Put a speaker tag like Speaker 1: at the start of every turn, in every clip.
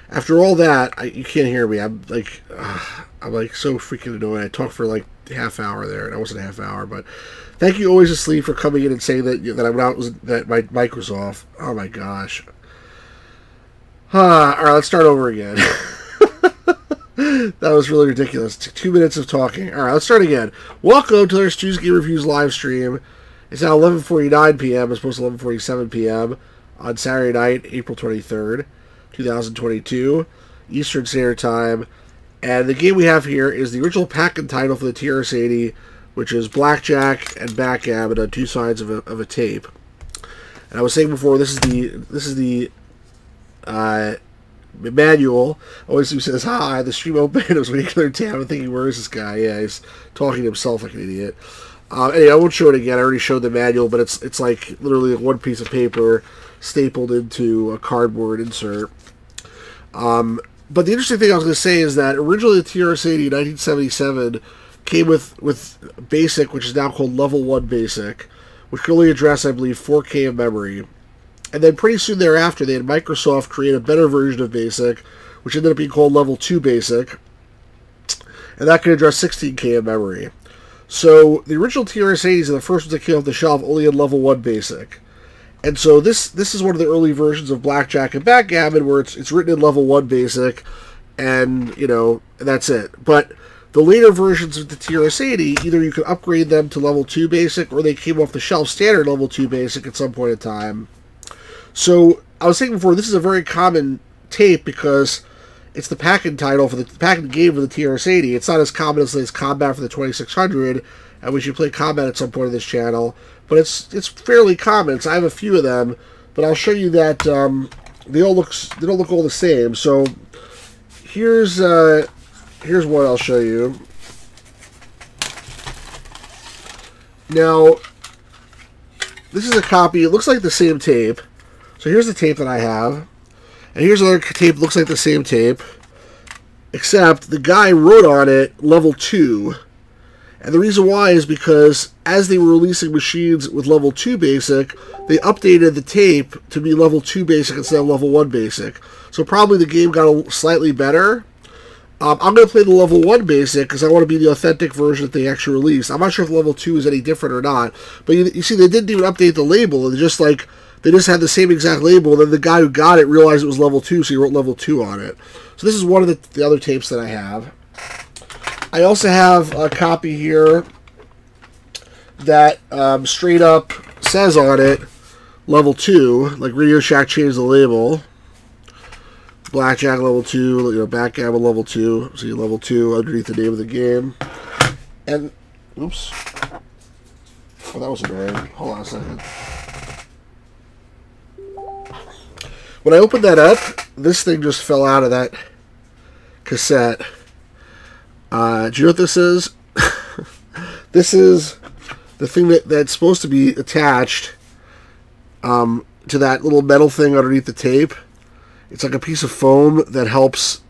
Speaker 1: After all that, you can't hear me. I'm like so freaking annoyed. I talked for like half hour there, and that wasn't a half hour, but thank you always asleep for coming in and saying that my mic was off. Oh my gosh. All right, let's start over again. That was really ridiculous. 2 minutes of talking. All right, let's start again. Welcome to our Stu's Game Reviews live stream. It's now 11:49 p.m. as opposed to 11:47 p.m. on Saturday night, April 23rd, 2022, Eastern Standard Time. And the game we have here is the original pack-in title for the TRS-80, which is Blackjack and Backgammon on two sides of a tape. And I was saying before, this is the manual. Always who says, hi, the stream opened. I was waiting for their tab. I'm thinking, where is this guy? Yeah, he's talking to himself like an idiot. Anyway, I won't show it again. I already showed the manual, but it's like literally one piece of paper stapled into a cardboard insert. But the interesting thing I was going to say is that originally the TRS-80 in 1977 came with BASIC, which is now called Level 1 BASIC, which could only address, I believe, 4K of memory. And then pretty soon thereafter, they had Microsoft create a better version of BASIC, which ended up being called Level 2 BASIC, and that could address 16K of memory. So the original TRS-80s and the first ones that came off the shelf only had Level 1 BASIC. And so this is one of the early versions of Blackjack and Backgammon where it's written in Level 1 BASIC, and, you know, that's it. But the later versions of the TRS-80, either you could upgrade them to Level 2 BASIC, or they came off the shelf standard Level 2 BASIC at some point in time. So, I was saying before, this is a very common tape because it's the pack-in title for the pack-in game for the TRS-80. It's not as common as Combat for the 2600, and we should play Combat at some point on this channel, but it's fairly common. So I have a few of them, but I'll show you that they don't look all the same. So here's one I'll show you. Now, this is a copy. It looks like the same tape. So here's the tape that I have. And here's another tape that looks like the same tape. Except the guy wrote on it Level 2. And the reason why is because as they were releasing machines with Level 2 BASIC, they updated the tape to be Level 2 BASIC instead of Level 1 BASIC. So probably the game got slightly better. I'm going to play the Level 1 BASIC because I want to be the authentic version that they actually released. I'm not sure if Level 2 is any different or not. But you see, they didn't even update the label. They just had the same exact label, and then the guy who got it realized it was Level 2, so he wrote Level 2 on it. So this is one of the other tapes that I have. I also have a copy here that straight up says on it Level 2, like Radio Shack changed the label. Blackjack Level 2, you know, Backgammon Level 2. See Level 2 underneath the name of the game. And, oops. Oh, that was annoying. Hold on a second. When I opened that up, this thing just fell out of that cassette. Do you know what this is? This is the thing that's supposed to be attached to that little metal thing underneath the tape. It's like a piece of foam that helps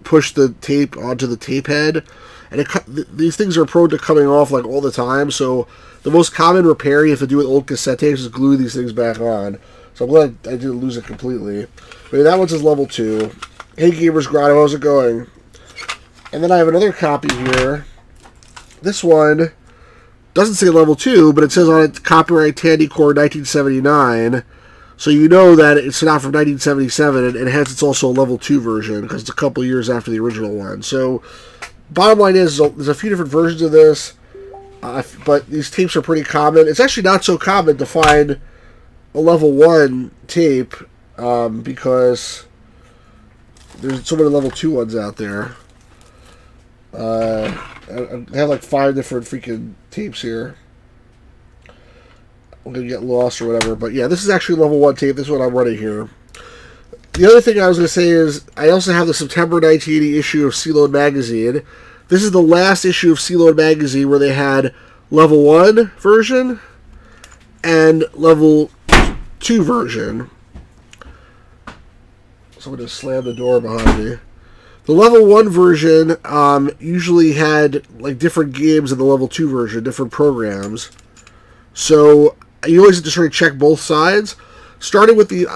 Speaker 1: push the tape onto the tape head. And these things are prone to coming off like all the time, so the most common repair you have to do with old cassette tapes is glue these things back on. So I'm glad I didn't lose it completely. But that one says Level 2. Hey Gamers Grotto, how's it going? And then I have another copy here. This one doesn't say Level 2, but it says on it copyright Tandycore 1979. So you know that it's not from 1977, and hence it's also a Level 2 version, because it's a couple years after the original one. So, bottom line is, there's a few different versions of this, but these tapes are pretty common. It's actually not so common to find a Level 1 tape, because there's so many Level 2 ones out there. I have like 5 different freaking tapes here. I'm going to get lost or whatever. But yeah, this is actually Level 1 tape. This is what I'm running here. The other thing I was going to say is I also have the September 1980 issue of C-Load Magazine. This is the last issue of C-Load Magazine where they had Level 1 version and Level 2 version. Someone just slammed the door behind me. The Level 1 version usually had like different games in the Level 2 version, different programs. So you always have to sort of check both sides. starting with the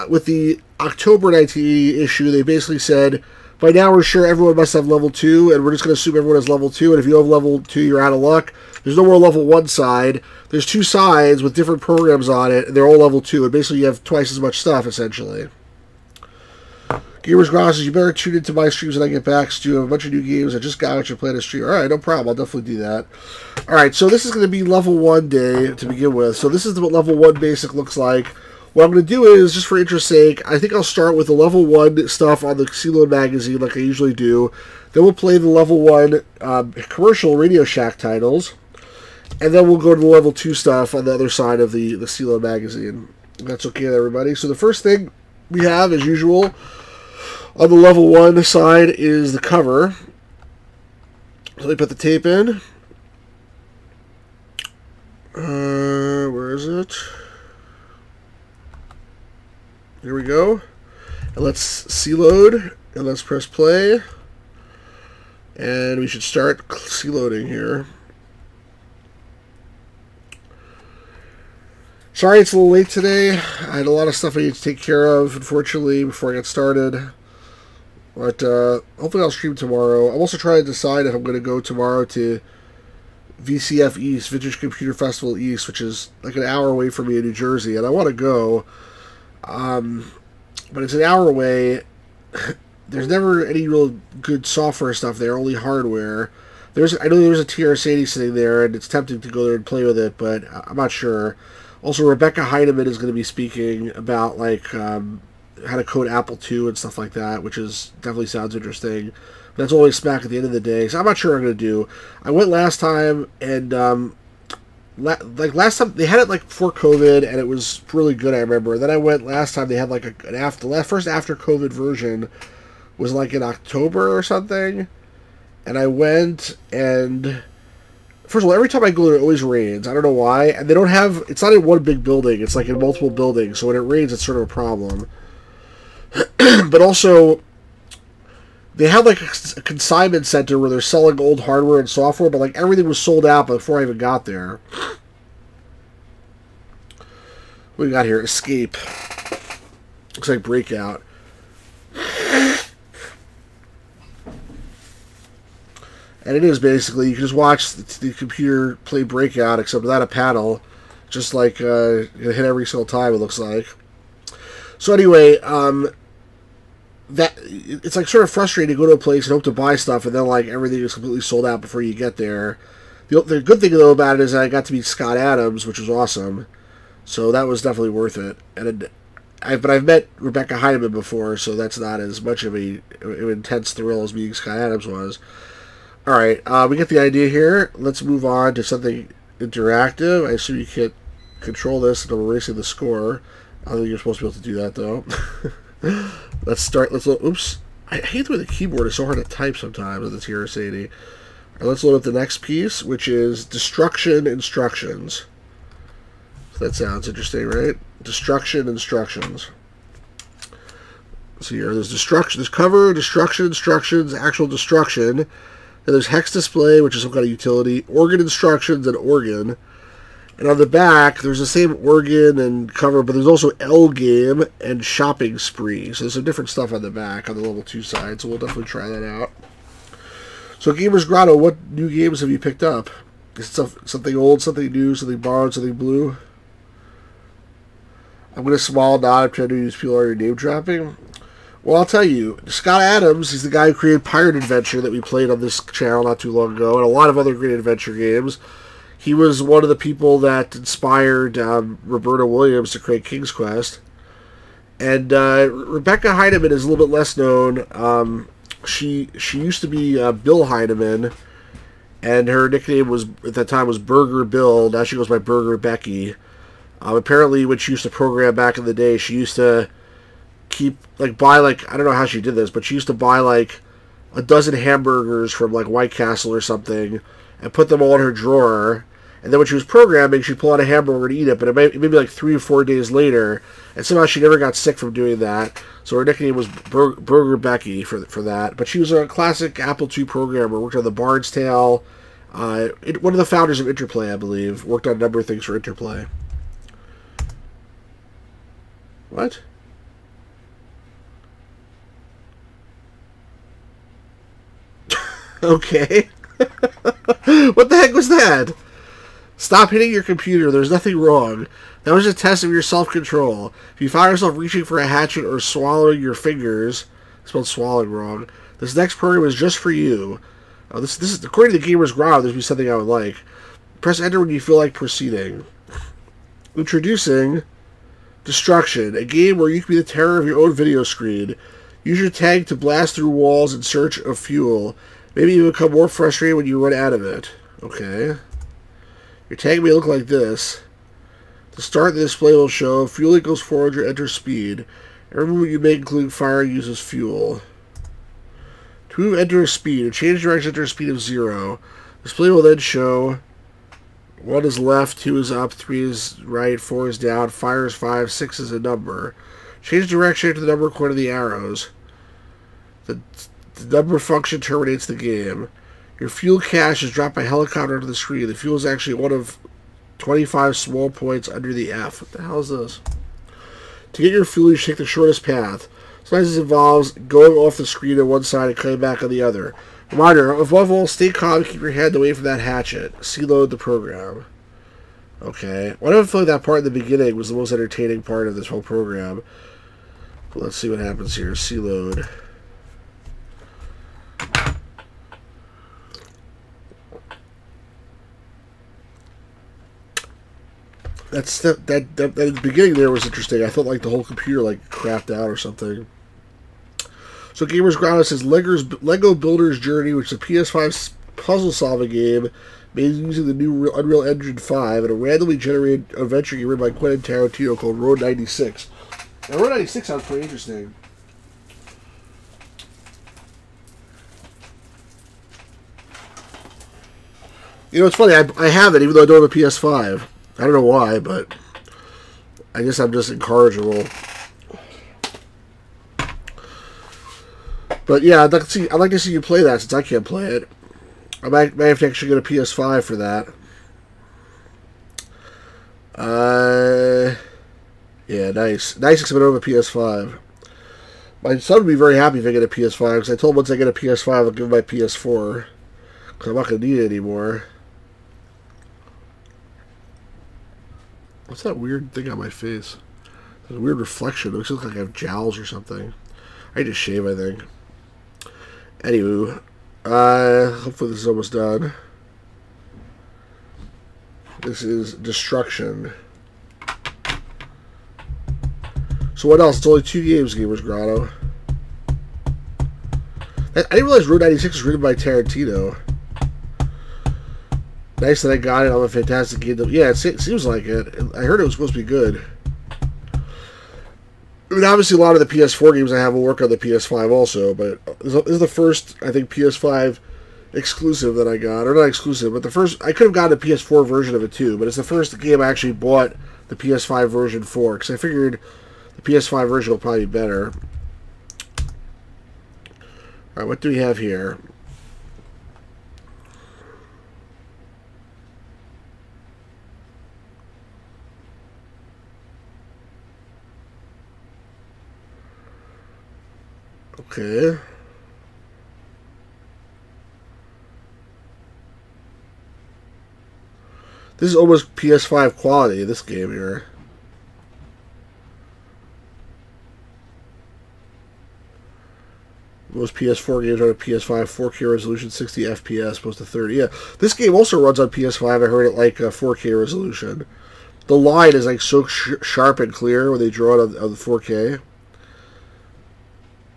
Speaker 1: October 1980 issue, they basically said, by now we're sure everyone must have level 2, and we're just going to assume everyone has level 2, and if you don't have level 2, you're out of luck. There's no more level 1 side. There's 2 sides with different programs on it, and they're all level 2, and basically you have twice as much stuff, essentially. Gamers Gross says, you better tune into my streams when I get back, Stu. I have a bunch of new games. I just got what you're playing to stream. Alright, no problem. I'll definitely do that. Alright, so this is going to be level 1 day to begin with. So this is what level 1 basic looks like. What I'm going to do is, just for interest's sake, I think I'll start with the level 1 stuff on the CLOAD magazine like I usually do. Then we'll play the level 1 commercial Radio Shack titles. And then we'll go to the level 2 stuff on the other side of the CLOAD magazine. If that's okay with everybody. So the first thing we have, as usual, on the level 1 side is the cover. So let me put the tape in. Where is it? Here we go. And let's C-load, and let's press play. And we should start C-loading here. Sorry it's a little late today. I had a lot of stuff I need to take care of, unfortunately, before I get started. But hopefully I'll stream tomorrow. I'm also trying to decide if I'm going to go tomorrow to VCF East, Vintage Computer Festival East, which is like an hour away from me in New Jersey, and I want to go. But it's an hour away. There's never any real good software stuff there, only hardware. I know there's a TRS-80 sitting there, and it's tempting to go there and play with it, but I'm not sure. Also, Rebecca Heinemann is going to be speaking about like how to code Apple II and stuff like that, which is definitely sounds interesting. But that's always smack at the end of the day, so I'm not sure what I'm going to do. I went last time, and like last time they had it like before COVID, and it was really good. I remember. Then I went last time. They had like the first after COVID version was like in October or something, and I went and. First of all, every time I go there, it always rains. I don't know why. And they don't have... It's not in one big building. It's like in multiple buildings. So when it rains, it's sort of a problem. But also, they have like a consignment center where they're selling old hardware and software, but like everything was sold out before I even got there. What we got here? Escape. Looks like Breakout. And it is basically, you can just watch the computer play Breakout, except without a paddle. Just like, hit every single time, it looks like. So anyway, it's like sort of frustrating to go to a place and hope to buy stuff, and then like everything is completely sold out before you get there. The good thing, though, about it is that I got to meet Scott Adams, which was awesome. So that was definitely worth it. But I've met Rebecca Heinemann before, so that's not as much of an intense thrill as meeting Scott Adams was. Alright, we get the idea here. Let's move on to something interactive. I assume you can't control this, and I'm erasing the score. I don't think you're supposed to be able to do that, though. Let's start. Oops. I hate the way the keyboard is so hard to type sometimes with the TRS-80. Alright, let's load up the next piece, which is Destruction Instructions. So that sounds interesting, right? Destruction Instructions. So here, there's Destruction. There's cover, Destruction Instructions, Actual Destruction. And there's Hex Display, which is some kind of utility, Organ Instructions, and Organ. And on the back, there's the same organ and cover, but there's also L Game and Shopping Spree. So there's some different stuff on the back on the level 2 side, so we'll definitely try that out. So Gamers Grotto, what new games have you picked up? Is it something old, something new, something borrowed, something blue? I'm going to small nod. I'm trying to use people already name dropping. Well, I'll tell you, Scott Adams is the guy who created Pirate Adventure that we played on this channel not too long ago, and a lot of other great adventure games. He was one of the people that inspired Roberta Williams to create King's Quest. And Rebecca Heinemann is a little bit less known. She used to be Bill Heinemann, and her nickname was at that time was Burger Bill. Now she goes by Burger Becky. Apparently, when she used to program back in the day, she used to buy I don't know how she did this, but she used to buy like a dozen hamburgers from like White Castle or something and put them all in her drawer, and then when she was programming, she'd pull out a hamburger and eat it, but it may be like 3 or 4 days later, and somehow she never got sick from doing that, so her nickname was Burger Becky for that. But she was a classic Apple II programmer, worked on the Bard's Tale, one of the founders of Interplay, I believe, worked on a number of things for Interplay. What? Okay. What the heck was that? Stop hitting your computer. There's nothing wrong. That was a test of your self-control. If you find yourself reaching for a hatchet or swallowing your fingers, spelled swallowing wrong, this next program is just for you. This is according to the Gamer's Grotto. This would be something I would like. Press enter when you feel like proceeding. Introducing Destruction, a game where you can be the terror of your own video screen. Use your tank to blast through walls in search of fuel. Maybe you become more frustrated when you run out of it. Okay. Your tank may look like this. To start, the display will show fuel equals 400, enter speed. Every move you make, including fire, uses fuel. To move, enter speed. To change direction, enter a speed of 0. The display will then show 1 is left, 2 is up, 3 is right, 4 is down, fire is 5, 6 is a number. Change direction, enter the number according to the arrows. The number function terminates the game. Your fuel cache is dropped by helicopter onto the screen. The fuel is actually one of 25 small points under the F. What the hell is this? To get your fuel, you should take the shortest path. Sometimes this involves going off the screen on one side and coming back on the other. Reminder, above all, stay calm and keep your hand away from that hatchet. C-load the program. Okay. Why do I feel like that part in the beginning was the most entertaining part of this whole program? But let's see what happens here. C-load. That at the beginning there was interesting. I felt like the whole computer like crapped out or something. So Gamer's Grotto says Lego Builder's Journey, which is a PS5 puzzle solving game made using the new Unreal Engine 5 and a randomly generated adventure game written by Quentin Tarantino called Road 96. Now Road 96 sounds pretty interesting. You know, it's funny, I have it even though I don't have a PS5. I don't know why, but I guess I'm just incorrigible. But yeah, I'd like to see you play that since I can't play it. I might have to actually get a PS5 for that. Yeah, nice. Nice except I don't have a PS5. My son would be very happy if I get a PS5 because I told him once I get a PS5 I'll give him my PS4 because I'm not going to need it anymore. What's that weird thing on my face? There's a weird reflection. It looks like I have jowls or something. I need to shave, I think. Anywho, hopefully this is almost done. This is Destruction. So what else? It's only 2 games, Gamer's Grotto. I didn't realize Road 96 was written by Tarantino. Nice that I got it. I'm a fantastic game. Yeah, it seems like it. I heard it was supposed to be good. I mean, obviously, a lot of the PS4 games I have will work on the PS5 also, but this is the first, I think, PS5 exclusive that I got. Or not exclusive, but the first... I could have gotten a PS4 version of it, too, but it's the first game I actually bought the PS5 version for, because I figured the PS5 version will probably be better. Alright, what do we have here? Okay. This is almost PS5 quality, this game here. Most PS4 games are on a PS5 4K resolution, 60 FPS, opposed to 30. Yeah, this game also runs on PS5. I heard it like 4K resolution. The line is like so sharp and clear when they draw it on the 4K.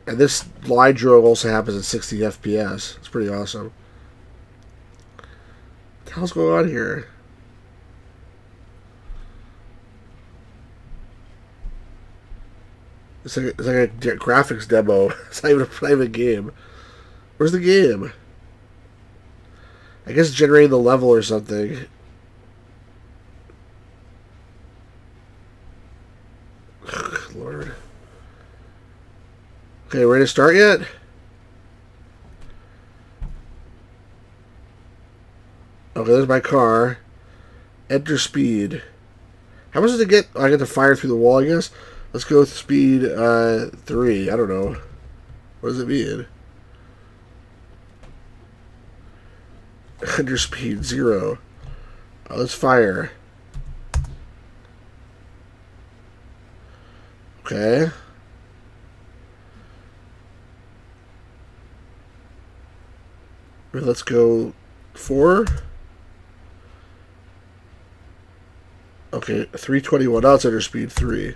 Speaker 1: And this line drawing also happens at 60 FPS. It's pretty awesome. What the hell's going on here? It's like a graphics demo. It's not even a private game. Where's the game? I guess it's generating the level or something. Lord. Okay, ready to start yet? Okay, there's my car. Enter speed. How much does it get? Oh, I get to fire through the wall, I guess. Let's go with speed 3. I don't know. What does it mean? Under speed 0. Let's fire. Okay. Let's go 4. Okay, 321. Now it's under speed 3.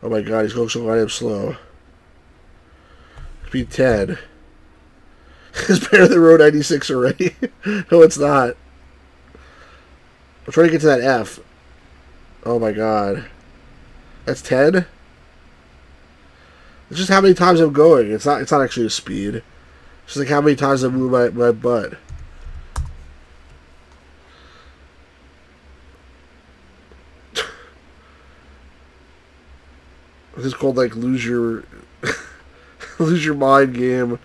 Speaker 1: Oh my god, he's going so goddamn slow. Speed 10. It's better than Row 96 already. No, it's not. I'm trying to get to that F. Oh my god. That's 10? It's just how many times I'm going. It's not actually a speed. It's just like how many times I move my butt. This is called like lose your lose your mind game.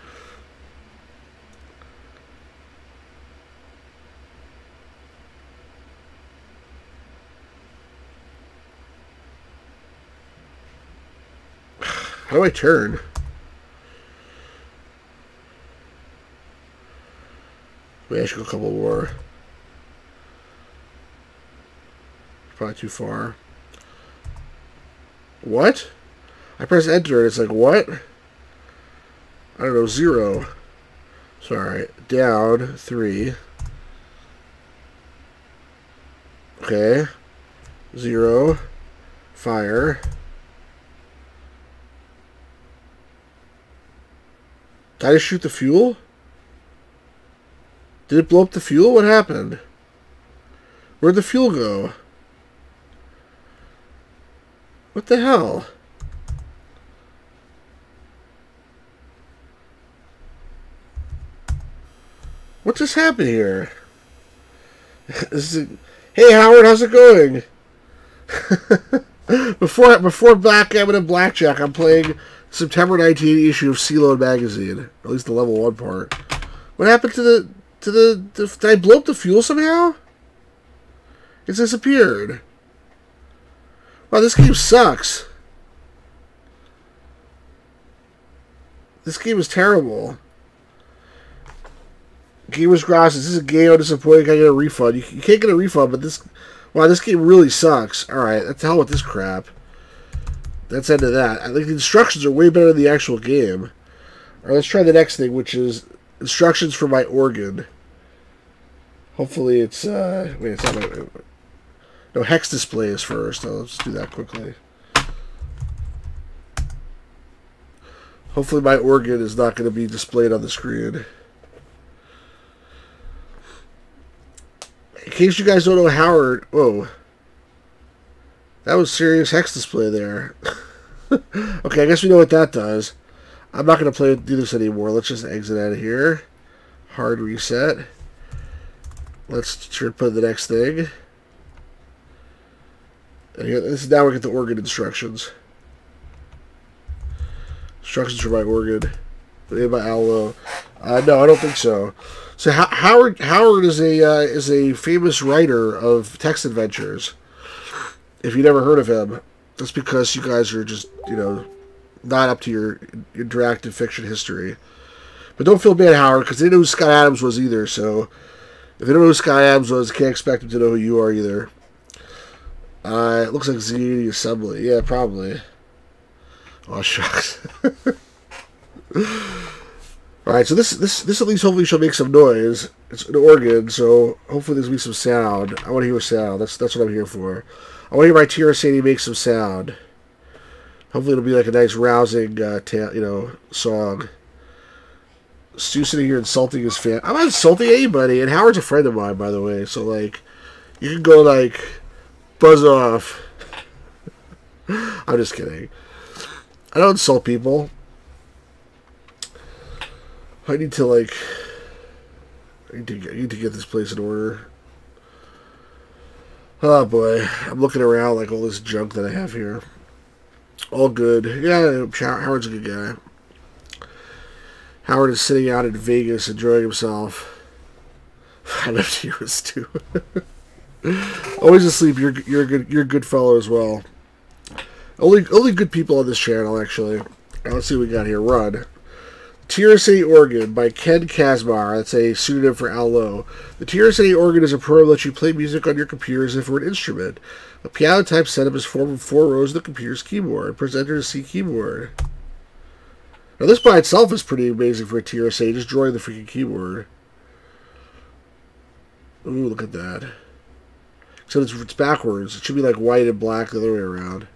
Speaker 1: How do I turn? Maybe I should go a couple more. Probably too far. What? I press enter and it's like, what? I don't know, 0. Sorry. Down 3. Okay. 0. Fire. Did I just shoot the fuel? Did it blow up the fuel? What happened? Where'd the fuel go? What the hell? What just happened here? Hey Howard, how's it going? before Backgammon and Blackjack, I'm playing September 19 issue of CeeLo magazine. At least the level 1 part. What happened to the did I blow up the fuel somehow? It's disappeared. Wow, this game sucks. This game is terrible. Gamers Gross, this is a game. I'm disappointed. Can I get a refund? You can't get a refund, but this... Wow, this game really sucks. Alright, that's the hell with this crap. That's the end of that. I think the instructions are way better than the actual game. Alright, let's try the next thing, which is instructions for my organ. Hopefully it's... wait, it's not my... No, hex display is first. Let's do that quickly. Hopefully my organ is not going to be displayed on the screen. In case you guys don't know Howard... Whoa. That was serious hex display there. Okay, I guess we know what that does. I'm not going to do this anymore. Let's just exit out of here. Hard reset. Let's try to put the next thing. And here, this is now we get the organ instructions. Instructions for my organ. Made by Allo. No, I don't think so. So Howard is a famous writer of text adventures. If you never heard of him, that's because you guys are just, you know, not up to your interactive fiction history. But don't feel bad, Howard, because they didn't know who Scott Adams was either. So if they don't know who Scott Adams was, can't expect them to know who you are either. It looks like Z Assembly. Yeah, probably. Oh, shucks. Alright, so this at least hopefully shall make some noise. It's an organ, so hopefully there's going to be some sound. I want to hear sound. That's what I'm here for. I want to hear my Tira Sadie make some sound. Hopefully it'll be like a nice rousing, song. Stu sitting here insulting his fan. I'm not insulting anybody, and Howard's a friend of mine, by the way, so, like, you can go, like, buzz off. I'm just kidding. I don't insult people. I need to get this place in order. Oh boy, I'm looking around like all this junk that I have here. All good. Yeah, Howard's a good guy. Howard is sitting out in Vegas enjoying himself. I love Tears too. Always asleep. You're a good fellow as well. Only good people on this channel, actually. Now, let's see what we got here. Run. TRS-80 organ by Ken Kazmar. That's a pseudonym for Al Lowe. The TRS-80 organ is a program that lets you play music on your computer as if it were an instrument. A piano-type setup is formed from 4 rows of the computer's keyboard. Press enter to see keyboard. Now, this by itself is pretty amazing for a TRS-80, just drawing the freaking keyboard. Ooh, look at that. So it's backwards. It should be like white and black the other way around.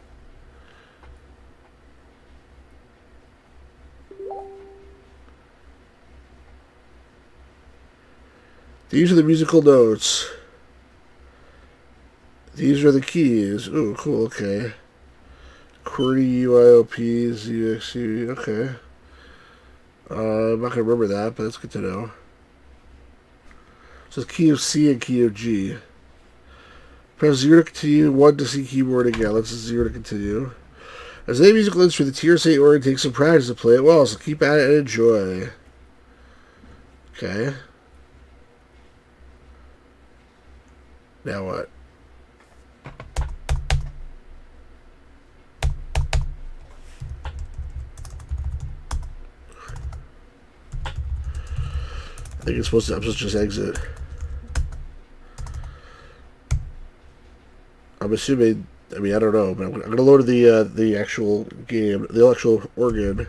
Speaker 1: These are the musical notes. These are the keys. Ooh, cool, okay. QWERTY, UIOP, ZXC, okay. I'm not going to remember that, but that's good to know. So it's key of C and key of G. Press 0 to continue, 1 to see keyboard again. Let's 0 to continue. As a musical instrument, the TRS-80 organ takes some practice to play it well, so keep at it and enjoy. Okay. Now what? I think I'm supposed to just exit. I'm assuming. I mean, I don't know, but I'm gonna load the actual game, the actual organ,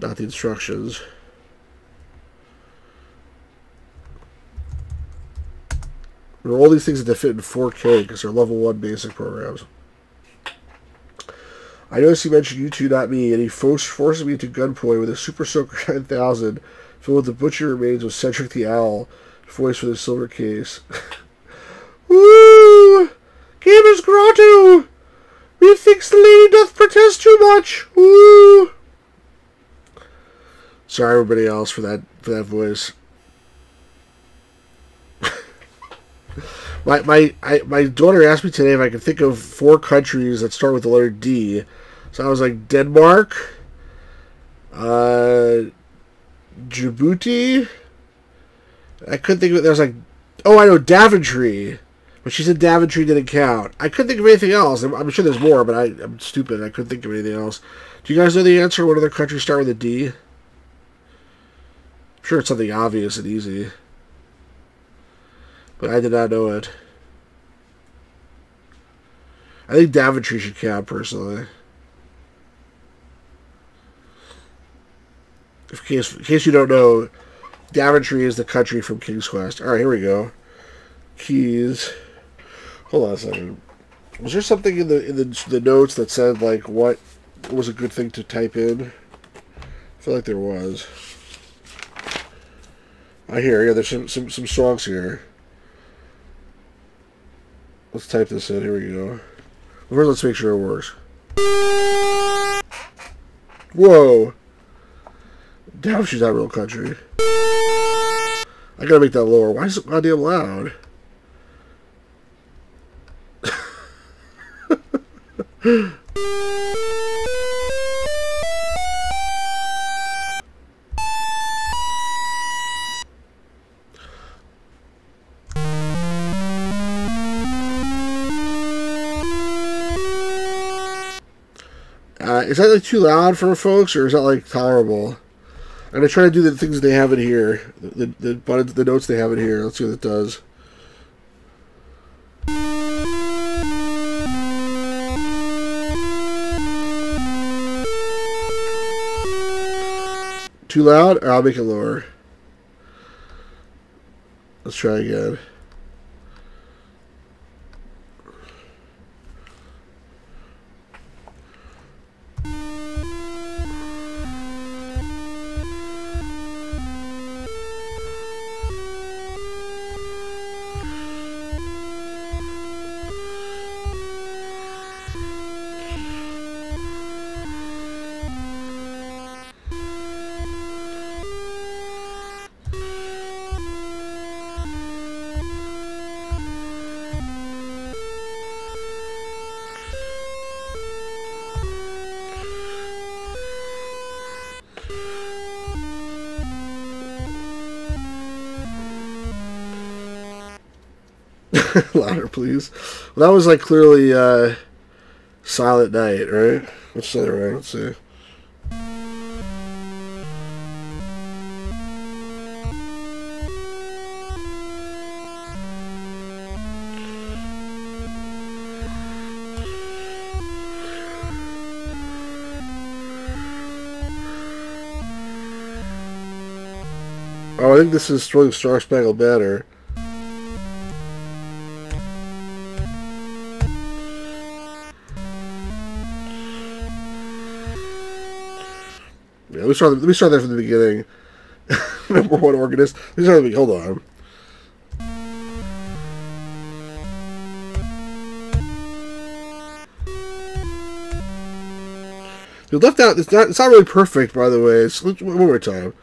Speaker 1: not the instructions. All these things that fit in 4K because they're level 1 basic programs. I noticed you mentioned You Two Not Me, and he forces me into gunpoint with a Super Soaker 9000 filled with the butcher remains of Cedric the Owl, voice for the silver case. Woo! Gamers Grotto! Methinks the lady doth protest too much! Woo! Sorry everybody else for that voice. My daughter asked me today if I could think of 4 countries that start with the letter D. So I was like, Denmark, Djibouti. I couldn't think of it. There's like, oh, I know, Daventry. But she said Daventry didn't count. I couldn't think of anything else. I'm sure there's more, but I'm stupid. I couldn't think of anything else. Do you guys know the answer? What other countries start with a D? I'm sure it's something obvious and easy. But I did not know it. I think Daventry should count, personally. In case you don't know, Daventry is the country from King's Quest. Alright, here we go. Keys. Hold on a second. Was there something in the notes that said, like, what was a good thing to type in? I feel like there was. I hear, yeah, there's some songs here. Let's type this in. Here we go. First, let's make sure it works. Whoa. Damn, she's not a real country. I gotta make that lower. Why is it goddamn loud? Is that like too loud for folks, or is that like tolerable? I'm gonna try to do the things they have in here, the buttons, the notes they have in here. Let's see what it does. Too loud? Or I'll make it lower. Let's try again. Louder, please. Well, that was like clearly Silent Night, right? Let's say that right. Let's see. Oh, I think this is Throwing Star Spangled Banner. Yeah, let me start there from the beginning. Number one organist. Let me start the hold on. You left out. It's not really perfect, by the way. It's one more time.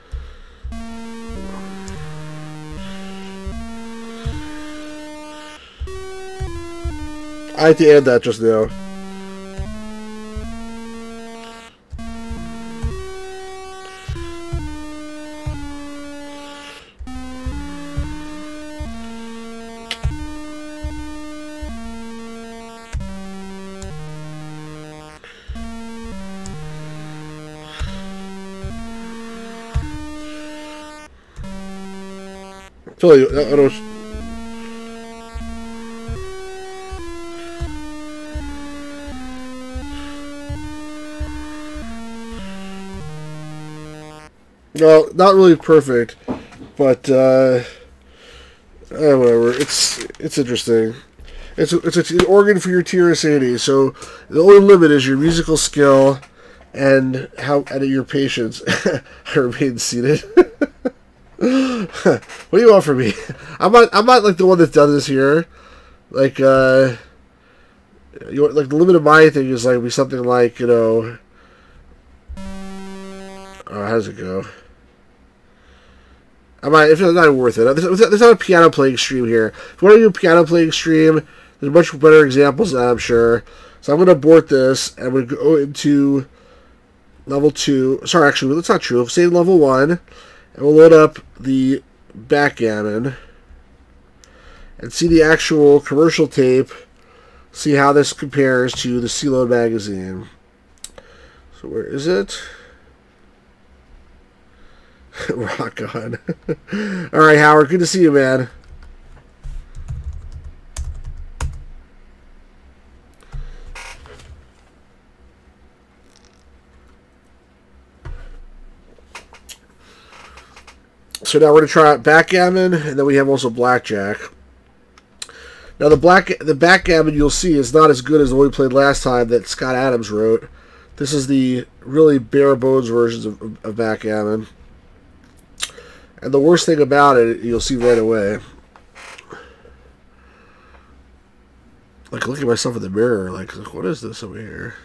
Speaker 1: I had to add that just now. I don't. No, not really perfect, but whatever. It's interesting. It's an organ for your TRS-80. So the only limit is your musical skill and your patience. I remain seated. What do you want from me? I'm not like the one that's done this here. Like like the limit of my thing is like be something like, you know. Oh, how does it go? If it's not worth it. There's not a piano playing stream here. If you want to do a piano playing stream, there's much better examples than that, I'm sure. So I'm going to abort this, and we're going to go into level 2. Sorry, actually, that's not true. Say level 1, and we'll load up the backgammon and see the actual commercial tape, see how this compares to the C-Load magazine. So where is it? Rock on. Alright, Howard, good to see you, man. So now we're going to try out backgammon, and then we have also blackjack. Now the backgammon you'll see is not as good as the one we played last time that Scott Adams wrote. This is the really bare bones versions of backgammon. And the worst thing about it, you'll see right away. Like, look at myself in the mirror. Like, what is this over here?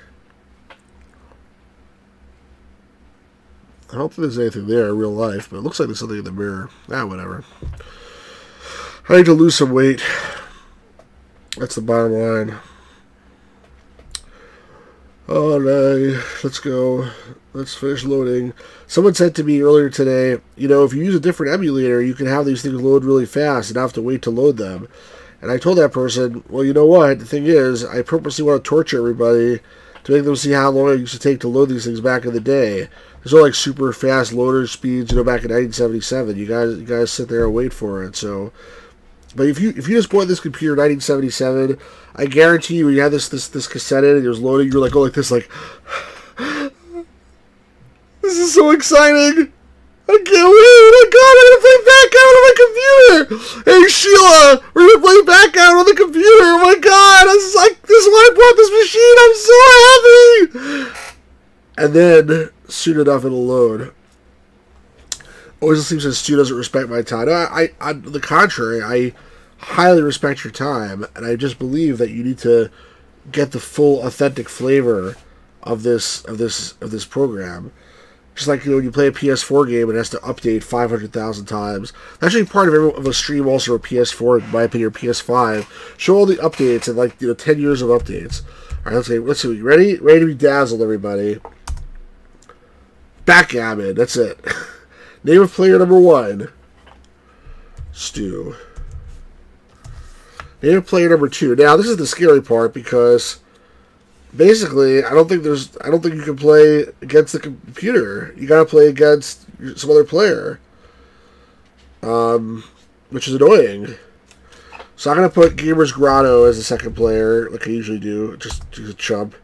Speaker 1: I don't think there's anything there in real life, but it looks like there's something in the mirror. Ah, whatever. I need to lose some weight. That's the bottom line. Oh, no. Let's go. Let's finish loading. Someone said to me earlier today, you know, if you use a different emulator, you can have these things load really fast and not have to wait to load them. And I told that person, well, you know what? The thing is, I purposely want to torture everybody to make them see how long it used to take to load these things back in the day. There's no, like, super fast loader speeds, you know, back in 1977. You guys sit there and wait for it, so... But if you just bought this computer in 1977, I guarantee you, when you had this cassette in and it was loading, you're like, oh, like this, like... This is so exciting! I can't wait! Oh my god, I'm gonna play backgammon on my computer! Hey Sheila, we're gonna play backgammon on the computer! Oh my god, this is why I bought this machine! I'm so happy! And then, soon enough, it'll load. Always seems that Stu doesn't respect my time. On the contrary, I highly respect your time, and I just believe that you need to get the full, authentic flavor of this program. Just like, you know, when you play a PS4 game, it has to update 500,000 times. Actually, part of a stream also a PS4, in my opinion, or PS5. Show all the updates and, like, you know, 10 years of updates. All right, let's see. You ready? Ready to be dazzled, everybody. Backgammon. That's it. Name of player number 1. Stu. Native player number 2. Now, this is the scary part because basically, I don't think you can play against the computer. You gotta play against some other player, which is annoying. So I'm gonna put Gamers Grotto as the second player, like I usually do. Just a chump.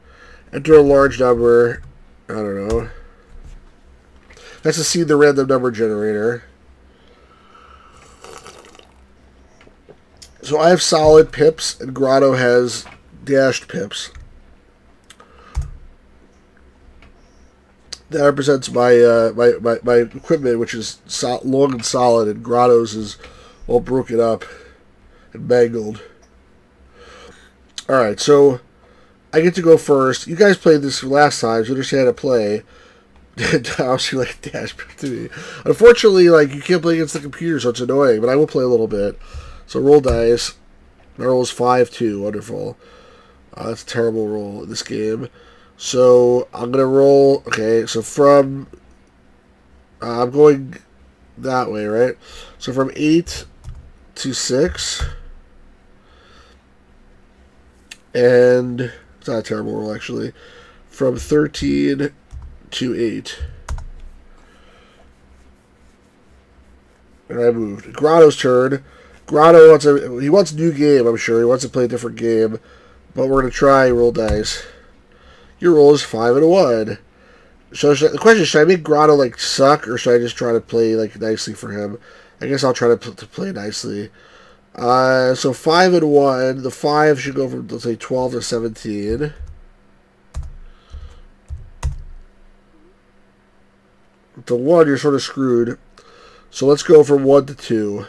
Speaker 1: Enter a large number. I don't know. Let's just see the random number generator. So I have solid pips, and Grotto has dashed pips. That represents my my equipment, which is long and solid, and Grotto's is all broken up and mangled. Alright, so I get to go first. You guys played this last time, so you understand how to play. Obviously, like dash to me. Unfortunately, like you can't play against the computer, so it's annoying, but I will play a little bit. So roll dice. My roll is 5-2. Wonderful. That's a terrible roll in this game. So I'm going to roll... Okay, so from... I'm going that way, right? So from 8 to 6. And... It's not a terrible roll, actually. From 13 to 8. And I moved. Grotto's turn. Grotto wants a new game, I'm sure. He wants to play a different game. But we're going to try roll dice. Your roll is 5 and a 1. So the question is, should I make Grotto like suck, or should I just try to play like nicely for him? I guess I'll try to play nicely. So 5 and 1. The 5 should go from, let's say, 12 to 17. The 1, you're sort of screwed. So let's go from 1 to 2.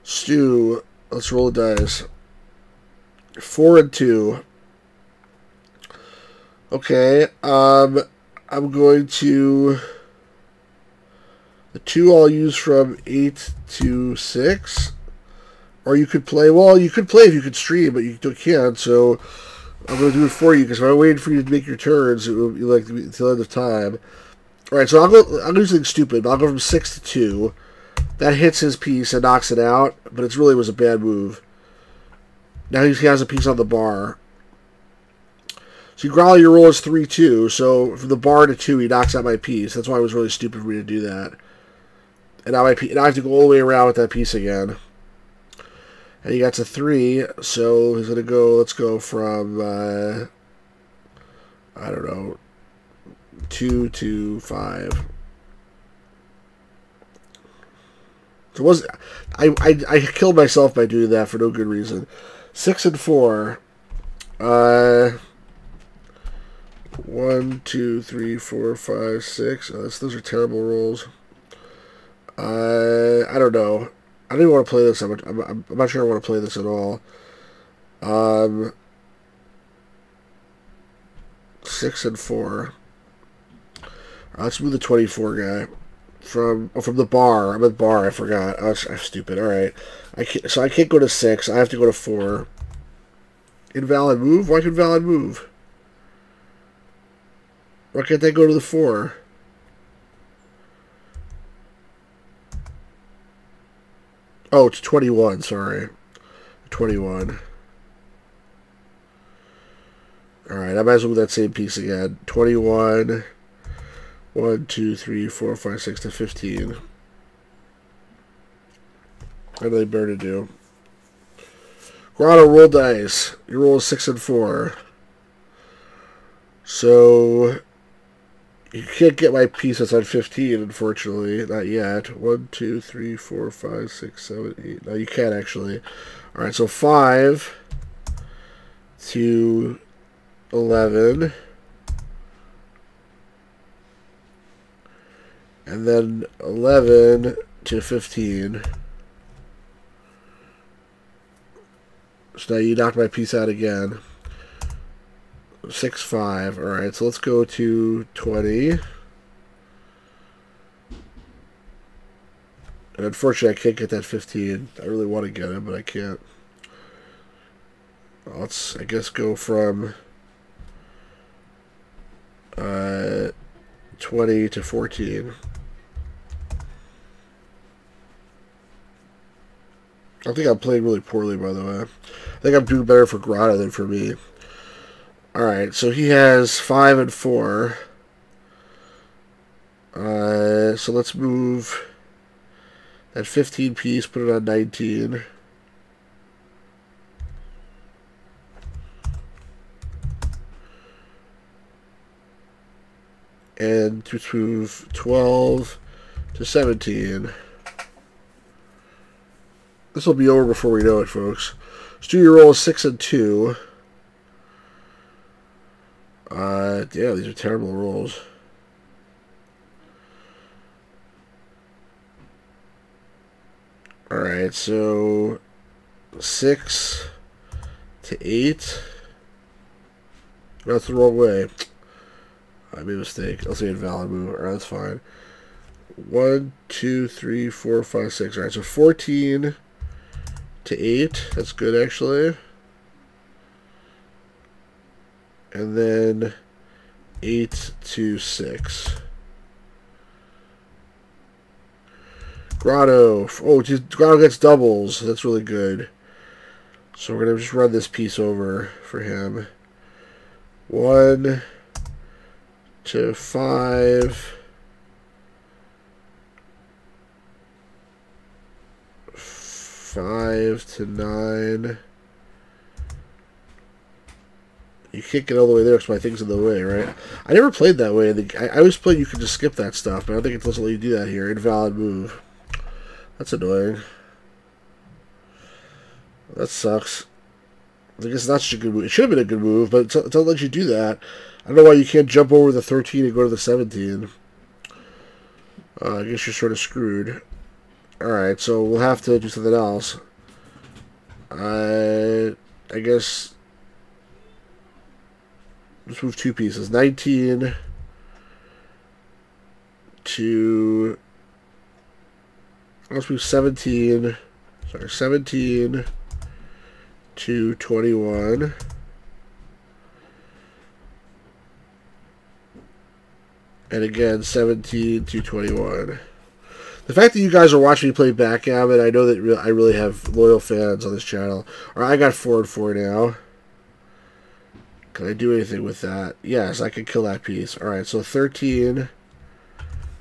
Speaker 1: Stu, let's roll the dice. 4 and 2. Okay, I'm going to... The 2 I'll use from 8 to 6. Or you could play... Well, you could play if you could stream, but you can't, so... I'm going to do it for you, because if I waited for you to make your turns, it would be like until the end of time. Alright, so I'll do something stupid. I'll go from 6 to 2. That hits his piece and knocks it out, but it really was a bad move. Now he has a piece on the bar. So Grotto, your roll is 3-2, so from the bar to 2, he knocks out my piece. That's why it was really stupid for me to do that. And now, now I have to go all the way around with that piece again. And he got to 3, so he's going to go, let's go from, I don't know, 2 to 5. So I killed myself by doing that for no good reason. 6 and 4. 1, 2, 3, 4, 5, 6. Oh, those are terrible rolls. I don't know. I don't even want to play this. I'm not sure I want to play this at all. 6 and 4. Let's move the 24 guy. From the bar. I'm at the bar. I forgot. Oh, I'm stupid. All right. So I can't go to 6. I have to go to 4. Invalid move? Why can invalid move? Why can't they go to the 4? Oh, it's 21. Sorry. 21. All right. I might as well move that same piece again. 21. 1, 2, 3, 4, 5, 6 to 15. What do they better to do? Grotto, roll dice. Your roll is 6 and 4. So you can't get my piece that's on 15, unfortunately. Not yet. 1, 2, 3, 4, 5, 6, 7, 8. No, you can't actually. Alright, so 5 to 11. And then 11 to 15. So now you knocked my piece out again. 6, 5. Alright, so let's go to 20. And unfortunately, I can't get that 15. I really want to get it, but I can't. Let's, I guess, go from 12 20 to 14. I think I'm playing really poorly, by the way. I think I'm doing better for Grotto than for me. Alright, so he has 5 and 4. So let's move that 15 piece, put it on 19. And to move 12 to 17. This will be over before we know it, folks. Let's do your roll of 6 and 2. Yeah, these are terrible rolls. Alright, so 6 to 8. That's the wrong way. I made a mistake. I'll say invalid move. Alright, that's fine. 1, 2, 3, 4, 5, 6. Alright, so 14 to 8. That's good, actually. And then 8 to 6. Grotto. Oh, Grotto gets doubles. That's really good. So we're going to just run this piece over for him. 1 to 5. 5 to 9. You can't get all the way there because my thing's in the way, right? I never played that way. I always played you could just skip that stuff, but I don't think it doesn't let you do that here. Invalid move. That's annoying. That sucks. I guess that's such a good move. It should have been a good move, but it doesn't let you do that. I don't know why you can't jump over the 13 and go to the 17. I guess you're sort of screwed. Alright, so we'll have to do something else. I guess... Let's move 2 pieces. 19 to... Let's move 17. Sorry, 17 to 21. And again, 17 to 21. The fact that you guys are watching me play backgammon, I know that I really have loyal fans on this channel. Alright, I got 4 and 4 now. Can I do anything with that? Yes, I can kill that piece. Alright, so 13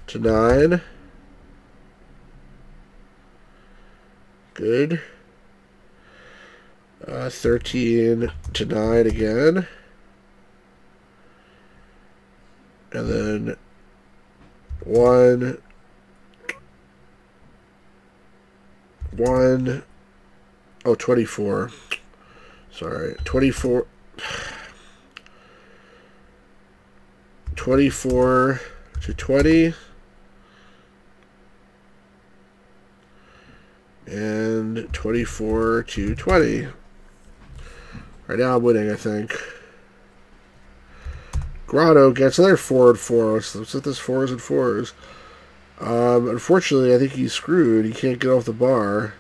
Speaker 1: to 9. Good. 13 to 9 again. And then 1, 24. Sorry, 24. 24 to 20. And 24 to 20. Right now I'm winning, I think. Grotto gets another 4 and 4. Let's hit this 4s and 4s. Unfortunately, I think he's screwed. He can't get off the bar.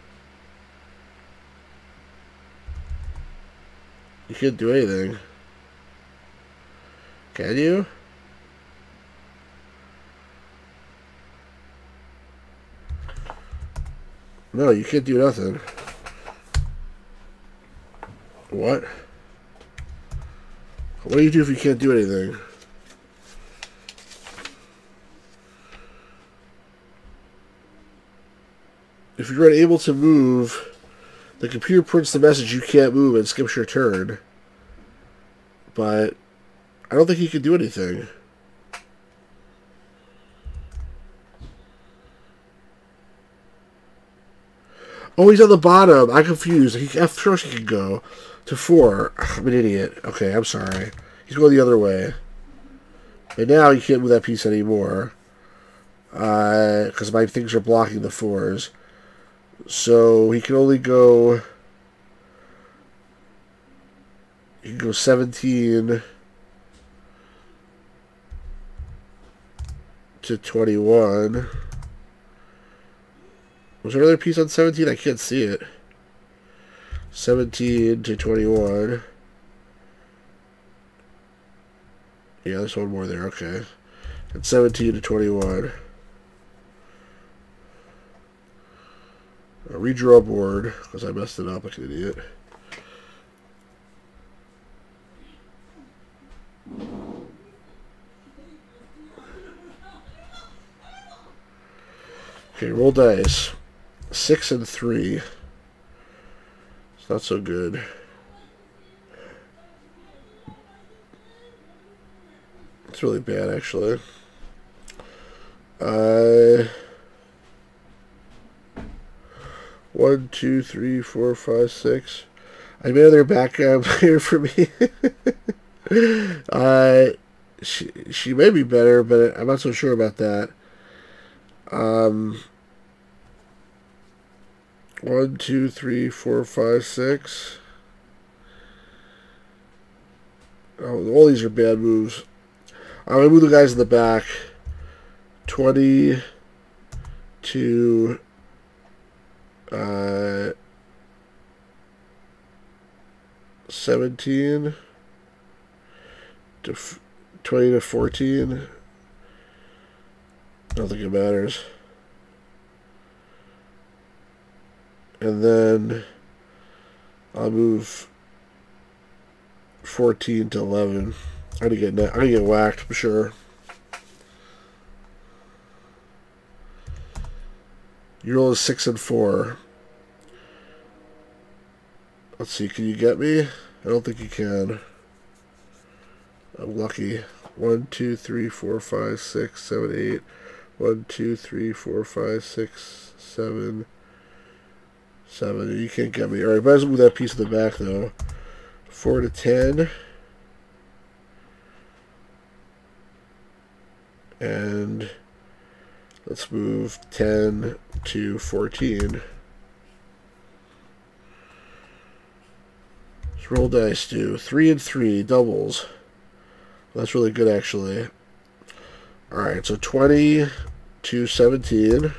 Speaker 1: You can't do anything. Can you? No, you can't do nothing. What? What do you do if you can't do anything? If you're unable to move, the computer prints the message you can't move and skips your turn. But I don't think he can do anything. Oh, he's on the bottom. I'm confused. At first he can go to 4. I'm an idiot. Okay, I'm sorry. He's going the other way. And now he can't move that piece anymore. Because my things are blocking the 4s. So he can only go... He can go 17 to 21. Was there another piece on 17? I can't see it. 17 to 21. Yeah, there's one more there. Okay. and 17 to 21. I'll redraw a board because I messed it up like an idiot. Okay, roll dice. 6 and 3. It's not so good. It's really bad, actually. 1, 2, 3, 4, 5, 6. I made another backup here for me. She may be better, but I'm not so sure about that. 1, 2, 3, 4, 5, 6. Oh, all these are bad moves. I'm going to move the guys in the back. 20 to 17 to 20 to 14. I don't think it matters. And then I'll move 14 to 11. I'm gonna get whacked for sure. Your roll is 6 and 4. Let's see, can you get me? I don't think you can. I'm lucky. 1, 2, 3, 4, 5, 6, 7, 8. 1, 2, 3, 4, 5, 6, 7. 7. You can't get me. Alright, might as well move that piece in the back though. 4 to 10. And let's move 10 to 14. Let's roll dice, do 3 and 3, doubles. That's really good, actually. Alright, so 20 to 17.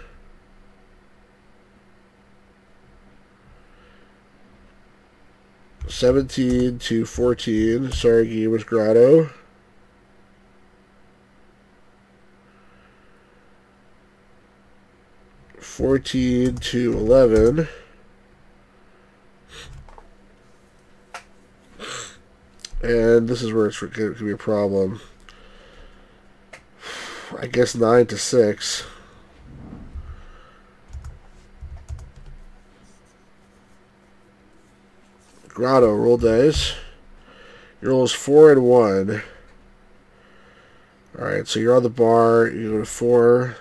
Speaker 1: $17 to $14. Sorry, Gamers Grotto. $14 to $11. And this is where it's going to be a problem. I guess 9 to $6. Grotto, roll dice. Your roll is 4 and 1. Alright, so you're on the bar. You go to 4.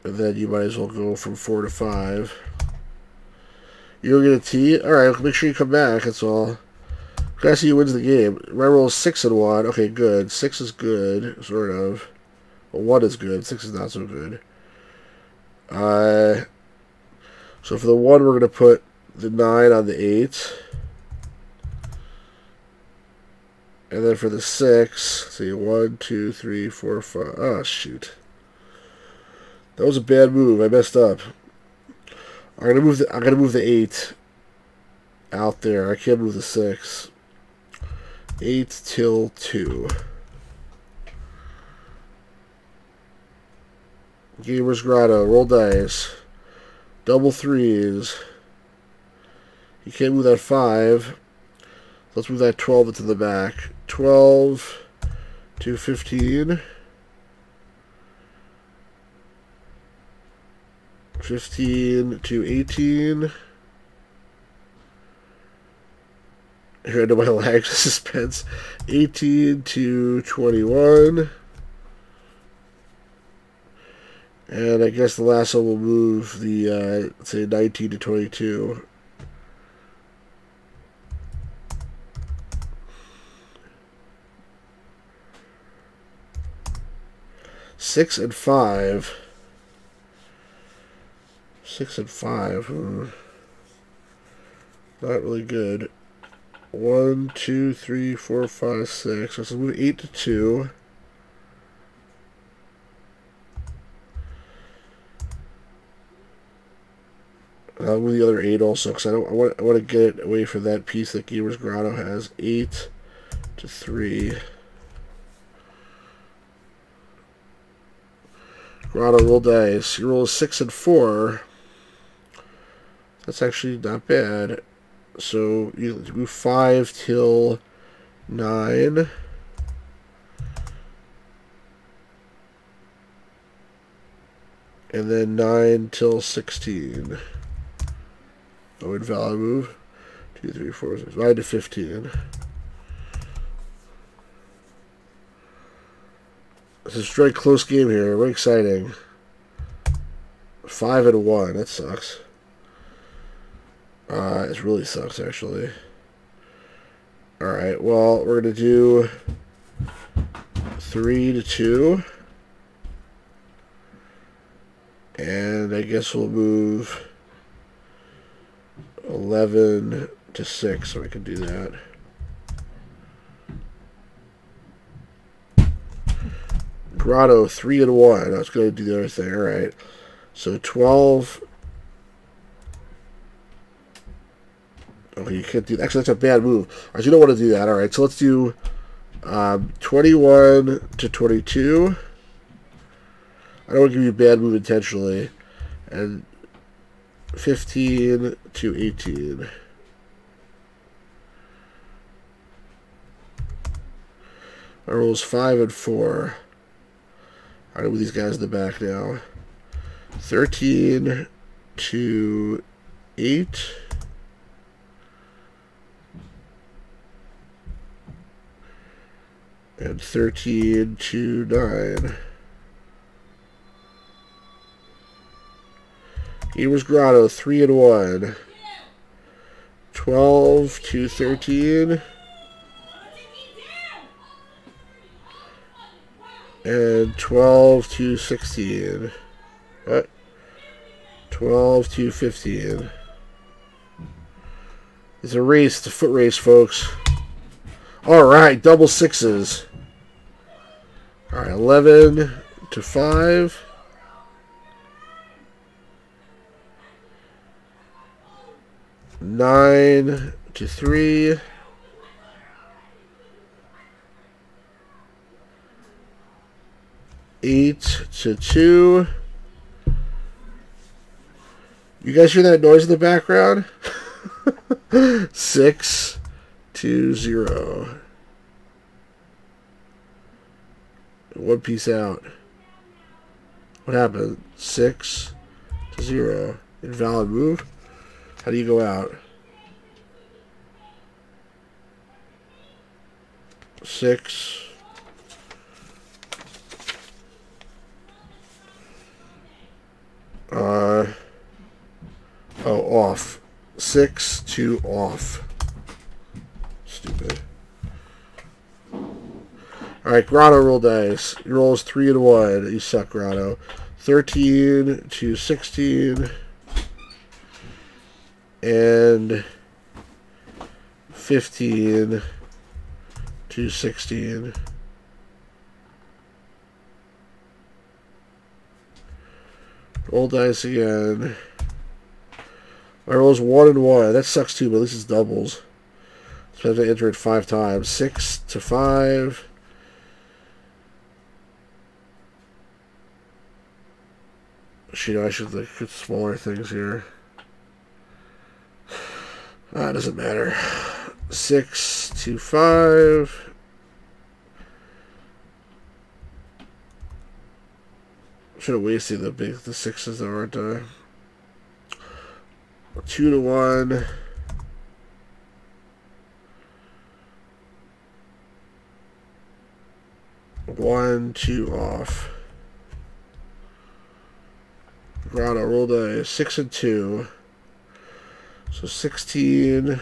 Speaker 1: And then you might as well go from 4 to 5. You don't get a T? Alright, make sure you come back, that's all. Gotta see who wins the game. My roll is 6 and 1. Okay, good. 6 is good, sort of. Well, 1 is good. 6 is not so good. So for the 1, we're going to put the 9 on the 8. And then for the 6, see, 1, 2, 3, 4, 5. Oh, shoot. That was a bad move. I messed up. I'm gonna move the 8 out there. I can't move the 6. 8 till 2. Gamers Grotto, roll dice. Double 3s. You can't move that 5. Let's move that 12 into the back. 12 to 15. 15 to 18. Here I know my lags of suspense. 18 to 21. And I guess the last one will move the, let's say 19 to 22. Six and 5. 6 and 5. Not really good. 1, 2, 3, 4, 5, 6. Let's move 8 to 2. I'll move the other 8 also, because I want to get it away from that piece that Gamers Grotto has. 8 to 3. Grotto, roll dice. You roll a 6 and 4. That's actually not bad. So you move 5 till 9. And then 9 till 16. Oh, invalid move. 2, 3, 4, 6. 9 to 15. This is a very close game here. Very exciting. 5 and 1. That sucks. It really sucks, actually. Alright, well, we're going to do 3 to 2. And I guess we'll move 11 to 6, so we can do that. Grotto, 3 and 1. I was going to do the other thing. Alright. So 12. Oh, you can't do that. Actually, that's a bad move. Alright, you don't want to do that. Alright, so let's do 21 to 22. I don't want to give you a bad move intentionally. And 15 to 18. I rolls 5 and 4. I know these guys in the back now. 13 to 8. And 13 to 9. Gamers Grotto, 3 and 1. 12 to 13. And 12 to 16. What? 12 to 15. It's a race. It's a foot race, folks. Alright, double 6s. Alright, 11 to 5. 9 to 3. 8 to 2. You guys hear that noise in the background? 6 to 0. One piece out. What happened? 6 to 0. Invalid move. How do you go out? 6. Oh, off. 6 to off. Stupid. Alright, Grotto, roll dice. Your roll is 3 and 1. You suck, Grotto. 13 to 16. And 15 to 16. Roll dice again. My roll's 1 and 1. That sucks too, but at least it's doubles. So I have to enter it 5 times. 6 to 5. Actually, I should look at smaller things here. It doesn't matter. 6 to 5. Should have wasted the 6s that aren't 2 to 1. 1 2 off. Grotto, roll dice. 6 and 2. So 16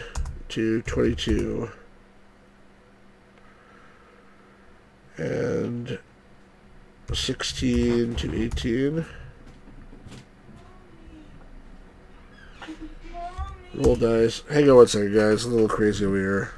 Speaker 1: to 22. And 16 to 18. Roll dice. Hang on one second, guys. A little crazy over here.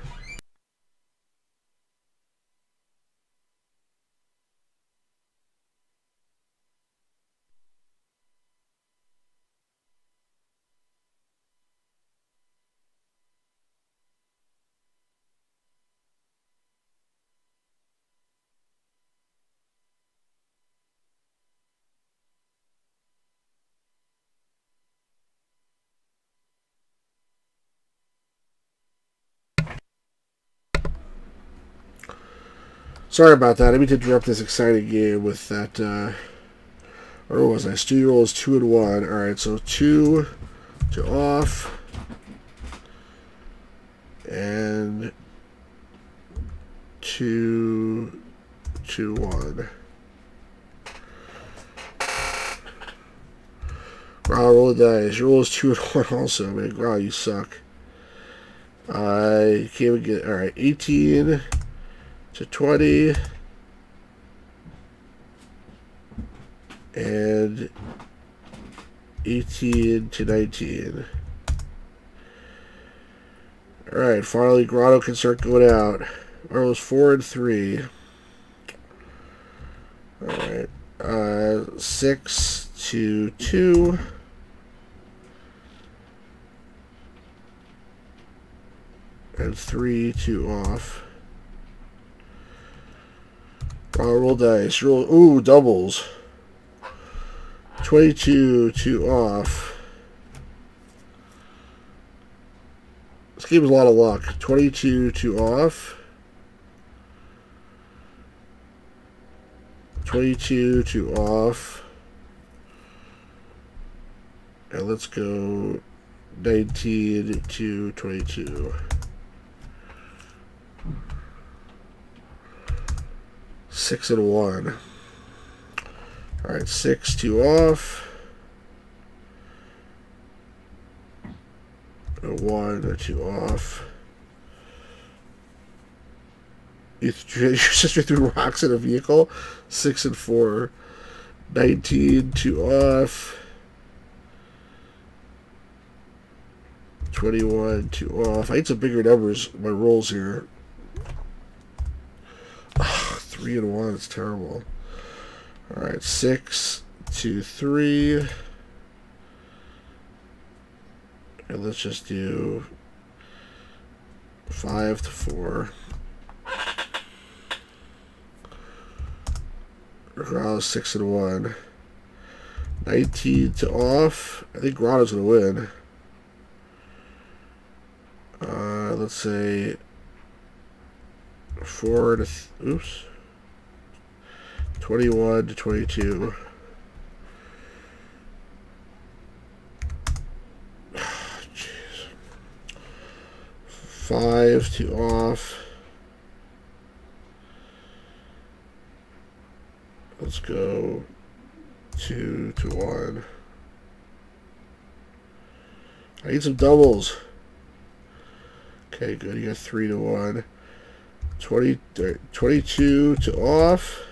Speaker 1: Sorry about that. I mean to interrupt this exciting game with that. Or what was I? Studio roll is 2 and 1. Alright, so 2 to off. And 2 to 1. Wow, roll the dice. Your roll is 2 and 1 also, man. Wow, you suck. I can't even get. Alright, 18 to 20. And 18 to 19. Alright, finally Grotto can start going out. Marlo's 4 and 3. Alright. 6 to 2. And 3 to off. Roll dice. Roll. Ooh, doubles. 22 to off. This game is a lot of luck. 22 to off. 22 to off. And let's go 19 to 22. 6 and 1. Alright, 6 to off. And 1 to off. Your sister threw rocks at a vehicle. 6 and 4. 19 to off. 21 to off. I need some bigger numbers in my rolls here. 3 and 1. It's terrible. Alright, 6 to 3. And let's just do 5 to 4. Grotto's 6 and 1. 19 to off. I think Grotto's going to win. Let's say 4 to... oops. 21 to 22. Jeez. 5 to off. Let's go 2 to 1. I need some doubles. Okay, good. You got 3 to 1. 22 to off.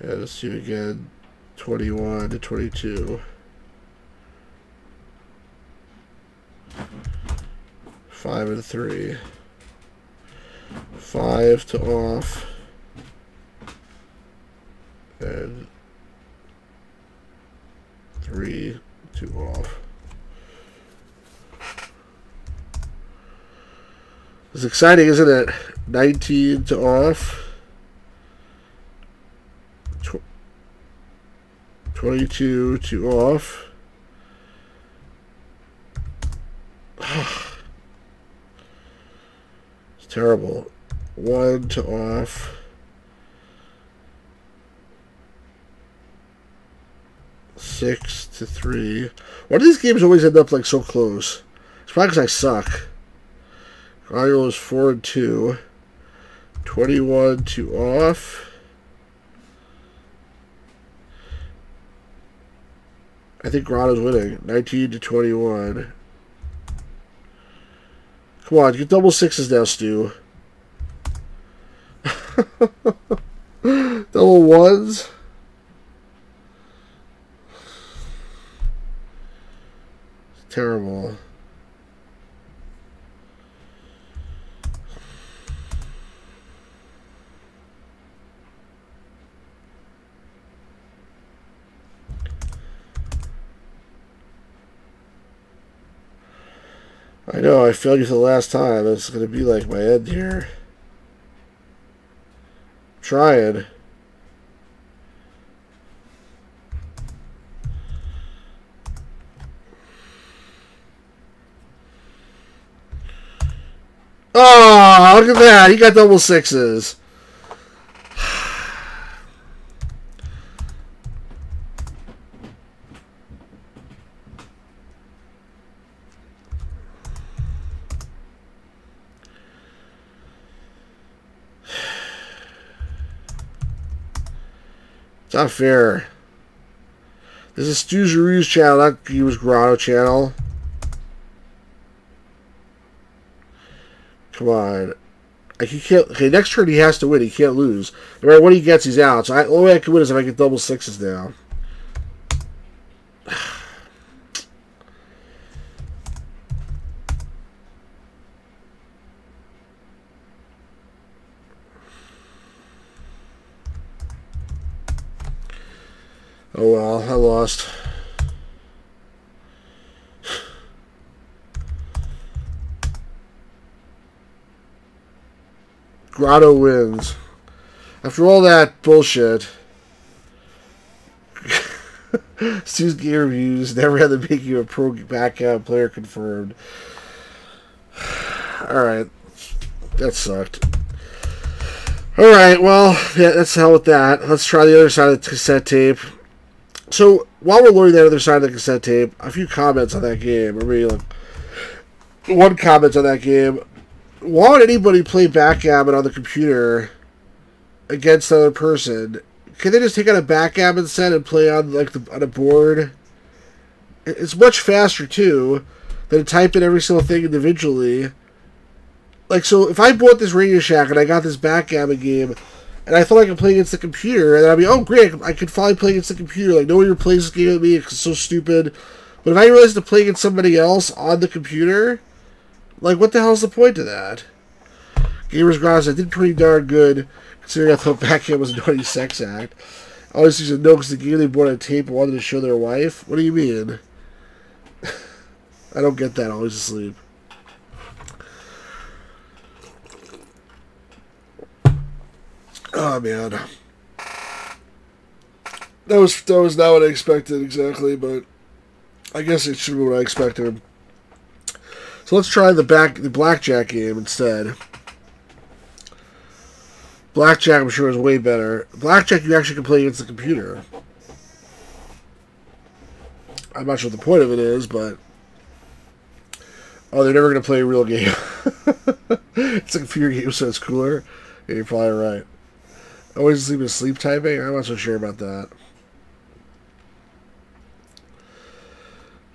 Speaker 1: Yeah, let's do again. 21 to 22. 5 and 3. 5 to off. And 3 to off. It's exciting, isn't it? 19 to off. 22 to off. It's terrible. 1 to off. 6 to 3. Why do these games always end up like so close? It's probably because I suck. Grotto is 4 and 2. 21 to off. I think Grotto's winning. 19 to 21. Come on, get double sixes now, Stu. Double ones. It's terrible. I know, I failed you for the last time. It's going to be like my end here. I'm trying. Oh, look at that. He got double sixes. It's not fair. This is Stu Giroux's channel, not Guillaume's Grotto channel. Come on. Like he can't. Okay, next turn he has to win. He can't lose. No matter what he gets, he's out. So the only way I can win is if I get double sixes now. Oh well, I lost. Grotto wins. After all that bullshit, Stu's game reviews never had the making of a pro backhand player confirmed. Alright. That sucked. Alright, well, yeah, that's the hell with that. Let's try the other side of the cassette tape. So, while we're learning that other side of the cassette tape, a few comments on that game. I mean, like, one comment on that game. Why would anybody play backgammon on the computer against another person? Can they just take out a backgammon set and play on on a board? It's much faster too than to type in every single thing individually. Like, so if I bought this Radio Shack and I got this backgammon game and I thought I could play against the computer, and I'd be, oh great, I could finally play against the computer. Like, nobody plays this game with me, it's so stupid. But if I realized to play against somebody else on the computer, like, what the hell's the point of that? Gamers Grounds, I did pretty darn good, considering I thought Backhand was a naughty sex act. I always used to know because the game they bought on tape and wanted to show their wife. What do you mean? I don't get that. Always asleep. Oh man, that was not what I expected exactly, but I guess it should be what I expected. So let's try the blackjack game instead. Blackjack, I'm sure, is way better. Blackjack, you actually can play against the computer. I'm not sure what the point of it is, but oh, they're never going to play a real game. It's a computer game, so it's cooler. Yeah, you're probably right. Always sleep typing? I'm not so sure about that.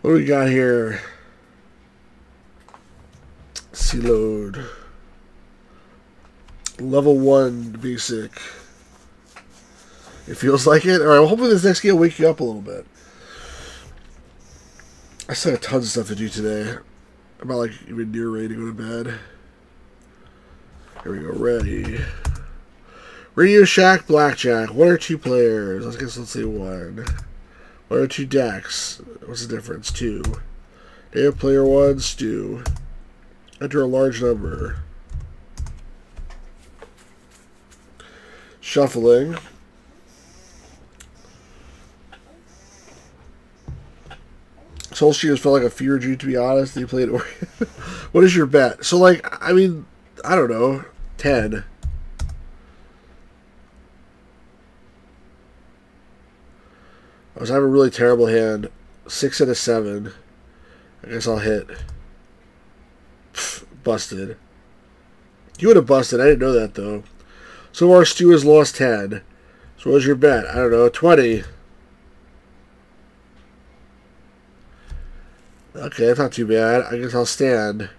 Speaker 1: What do we got here? C-load. Level 1 basic. It feels like it? Alright, well, hopefully this next game will wake you up a little bit. I still have tons of stuff to do today. I'm not like even near ready to go to bed. Here we go, ready. Radio Shack, Blackjack. 1 or 2 players. Let's say 1. 1 or 2 decks. What's the difference? 2. They have player 1, Stu. Enter a large number. Shuffling. Soul Street felt like a fever dream, to be honest. You played Orient. What is your bet? So, like, I mean, I don't know. 10. I was having a really terrible hand. 6 and a 7. I guess I'll hit. Pfft, busted. You would have busted. I didn't know that, though. So far, Stu has lost 10. So what was your bet? I don't know. 20. Okay, that's not too bad. I guess I'll stand.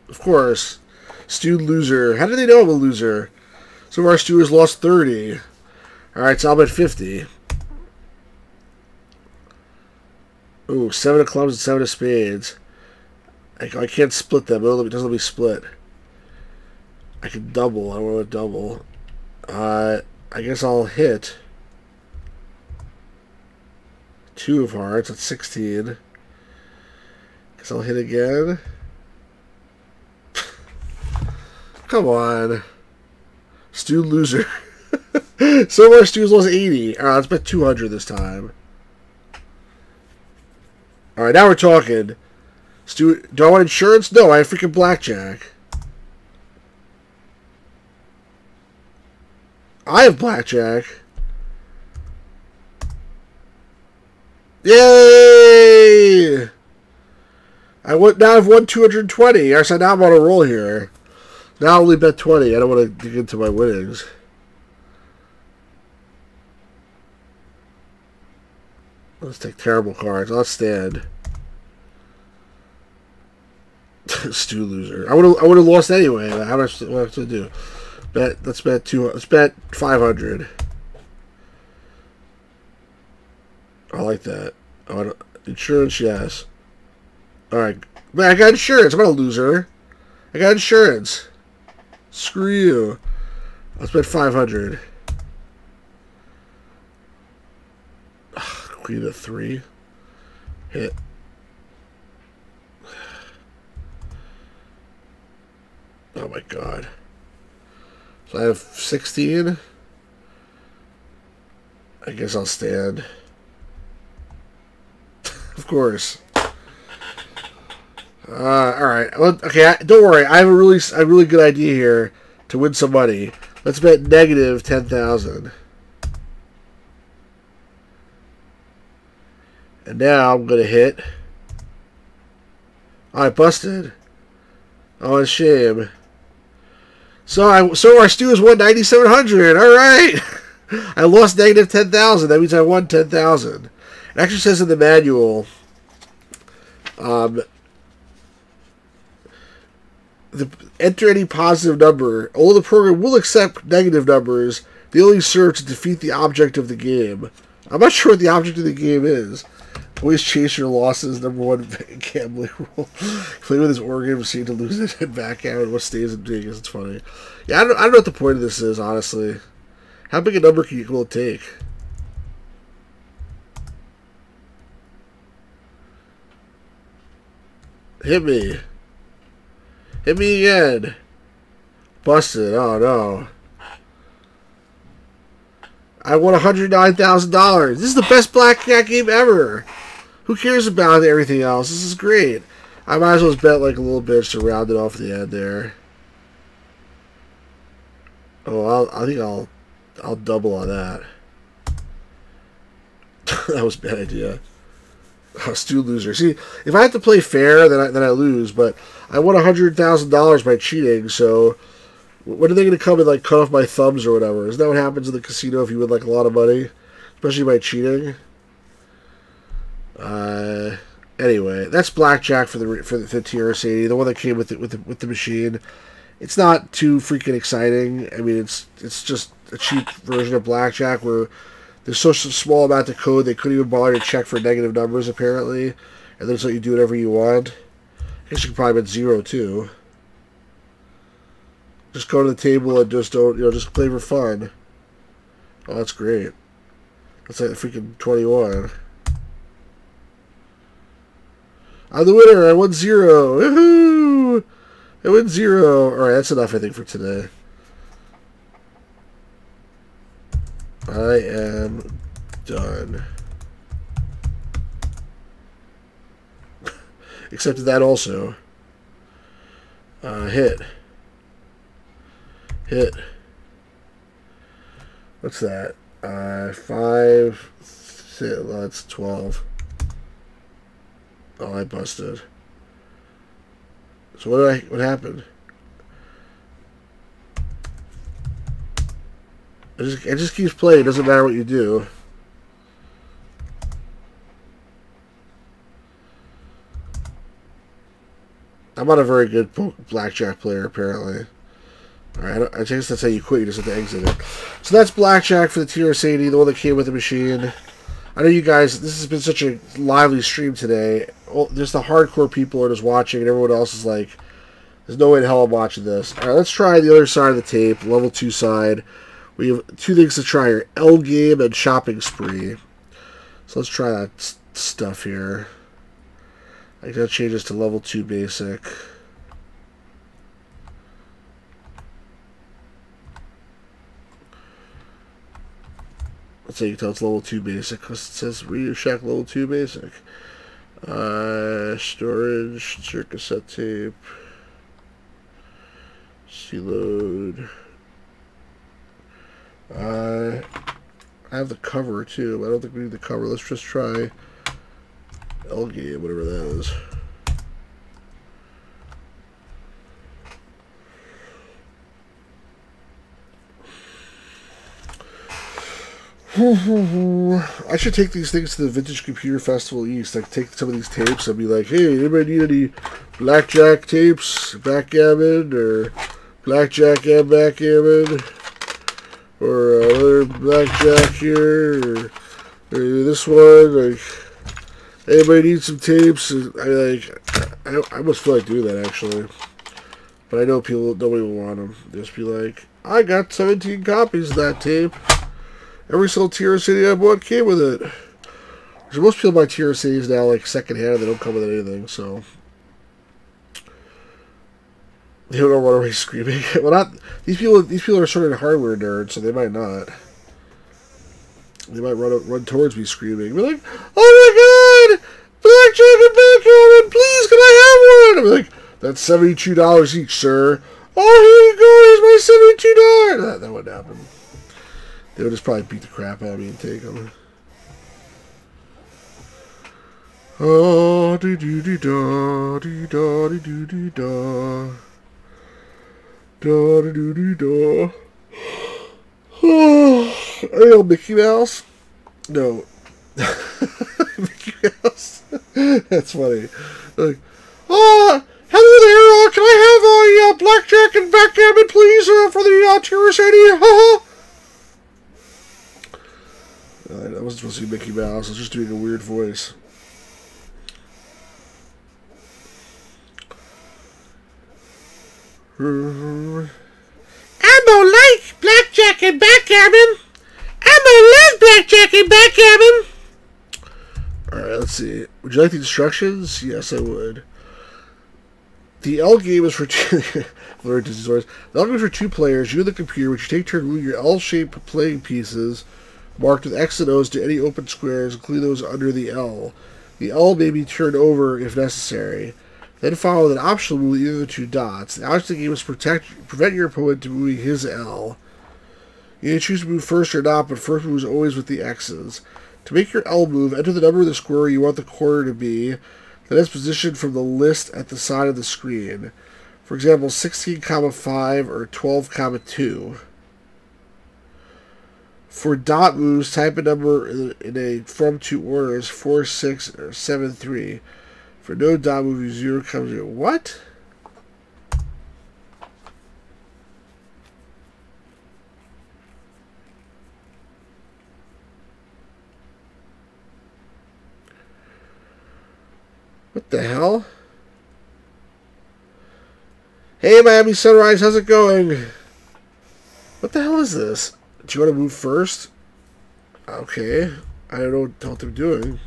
Speaker 1: Of course. Stu loser. How did they know I'm a loser? So far, Stu has lost 30. Alright, so I'm at 50. Ooh, 7 of clubs and 7 of spades. I can't split them. It doesn't let me split. I can double. I don't want to double. I guess I'll hit. 2 of hearts. That's 16. Guess I'll hit again. Come on. Stu loser. So far, Stu's lost 80. Alright, let's bet 200 this time. Alright, now we're talking. Stu, do I want insurance? No, I have freaking blackjack. I have blackjack. Yay! Now I've won 220. So now I'm on a roll here. Now I only bet 20. I don't want to dig into my winnings. Let's take terrible cards. I'll stand. Stu loser. I would have lost anyway. How much do I have to do? Let's bet 200. Let's bet 500. I like that. Insurance, yes. Alright. Man, I got insurance. I'm not a loser. I got insurance. Screw you. Let's bet 500. Queen of 3. Hit. Oh my god. So I have 16. I guess I'll stand. Of course. Alright. Well, okay, don't worry. I have a really good idea here to win some money. Let's bet negative 10,000. And now I'm going to hit. Oh, I busted. Oh, it's a shame. So our Stu has won 9,700. All right. I lost negative 10,000. That means I won 10,000. It actually says in the manual, enter any positive number. Although the program will accept negative numbers, they only serve to defeat the object of the game. I'm not sure what the object of the game is. Always chase your losses, #1 gambling rule. Play with his organ machine to lose it and back out and what stays in Vegas. It's funny. Yeah, I don't know what the point of this is, honestly. How big a number will it take? Hit me. Hit me again. Busted. Oh, no. I won $109,000. This is the best blackjack game ever. Who cares about everything else? This is great. I might as well just bet like a little bit to round it off the end there. Oh, I think I'll double on that. That was a bad idea. Oh, Stu loser. See, if I have to play fair, then I lose. But I won $100,000 by cheating. So when are they going to come and like cut off my thumbs or whatever? Isn't that what happens in the casino if you win like a lot of money, especially by cheating? Anyway, that's blackjack for the TRS-80, the one that came with the machine. It's not too freaking exciting. I mean, it's just a cheap version of blackjack where there's such a small amount of code they couldn't even bother to check for negative numbers apparently, and then it's let you do whatever you want. I guess you could probably bet 0 too. Just go to the table and just don't, just play for fun. Oh, that's great. That's like freaking 21. I'm the winner. I won 0. Woohoo! I won 0. Alright, that's enough, I think, for today. I am done. Accepted that also. Hit. Hit. What's that? 5. 6, that's 12. Oh, I busted. So what happened? It just keeps playing. It doesn't matter what you do. I'm not a very good blackjack player, apparently. Alright, I guess that's how you quit. You just have to exit it. So that's blackjack for the TRS-80, the one that came with the machine. I know you guys, this has been such a lively stream today. There's the hardcore people are just watching, and everyone else is like, there's no way in hell I'm watching this. Alright, let's try the other side of the tape, level 2 side. We have 2 things to try here, L game and shopping spree. So let's try that stuff here. I gotta change this to level 2 basic. Let's say you can tell it's level 2 basic because it says Radio Shack level 2 basic. Storage, insert cassette tape, C-load, I have the cover too, but I don't think we need the cover. Let's just try L-Game, whatever that is. I should take these things to the Vintage Computer Festival East. Like, take some of these tapes and be like, hey, anybody need any blackjack tapes, backgammon, or blackjack and backgammon, or another blackjack here, or this one? Like, anybody need some tapes? I almost feel like doing that actually, but I know nobody will want them. Just be like, I got 17 copies of that tape. Every single TRS-80 I bought came with it. So most people buy TRS-80s now like secondhand. They don't come with anything, so they don't run away screaming. Well, not these people. These people are sort of hardware nerds, so they might not. They might run towards me screaming, be like, "Oh my God, blackjack and backgammon! Please, can I have one?" I'm like, "That's $72 each, sir." "Oh, here you go. Here's my $72." That wouldn't happen. They would just probably beat the crap out of me and take them. Oh, dee dee dee da, dee da dee dee dee da, da dee dee dee da. Oh, are you Mickey Mouse? No, Mickey Mouse. That's funny. Like, hello there. Can I have a blackjack and backgammon, please, for the TRS-80? I wasn't supposed to be Mickey Mouse. I was just doing a weird voice. I'm gonna like blackjack and backgammon. I'm gonna love blackjack and backgammon. Alright, let's see. Would you like the instructions? Yes, I would. The L game is for two. The L game is for 2 players. You and the computer, which you take turn moving your L-shaped playing pieces marked with X and O's to any open squares, including those under the L. The L may be turned over if necessary. Then follow with an optional move with either of the 2 dots. The object of the game is prevent your opponent from moving his L. You can choose to move first or not, but first move is always with the X's. To make your L move, enter the number of the square you want the corner to be, then its position from the list at the side of the screen. For example, 16, 5 or 12, 2. For dot moves, type a number in a from to orders 4, 6, or 7, 3. For no dot move, 0, 0. What? What the hell? Hey, Miami Sunrise, how's it going? What the hell is this? Do you want to move first? Okay. I don't know what they're doing.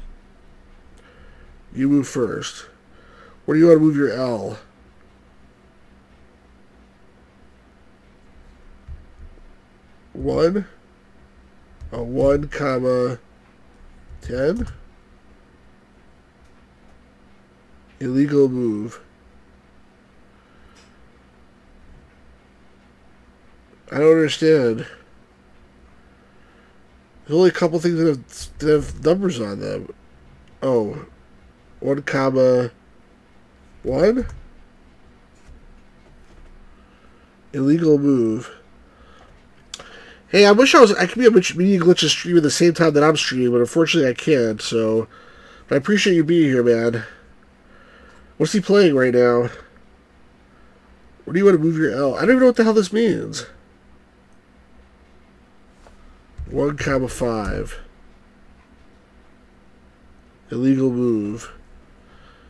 Speaker 1: You move first. Where do you want to move your L? One. 1, 10. Illegal move. I don't understand. There's only a couple things that have numbers on them. Oh. 1, 1. Illegal move. Hey, I wish I could be a Media Glitches stream at the same time that I'm streaming, but unfortunately I can't, so. But I appreciate you being here, man. What's he playing right now? Where do you want to move your L? I don't even know what the hell this means. 1, 5. Illegal move.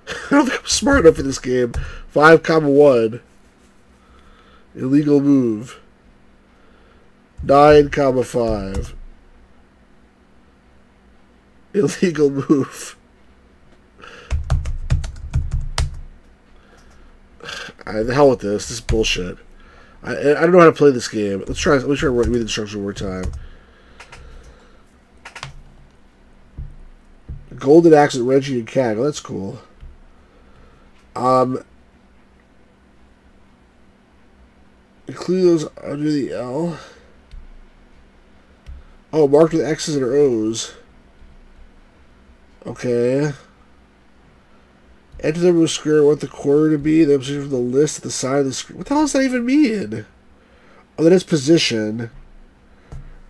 Speaker 1: I don't think I'm smart enough for this game. 5, 1. Illegal move. 9, 5. Illegal move. The hell with this. This is bullshit. I don't know how to play this game. Let me try to read the instructions one more time. Golden Axe and Reggie and Cag. Oh, that's cool. Include those under the L. Oh, marked with X's and O's. Okay. Enter the number square, what the quarter to be, the position from the list at the side of the screen. What the hell does that even mean? Oh, that is position.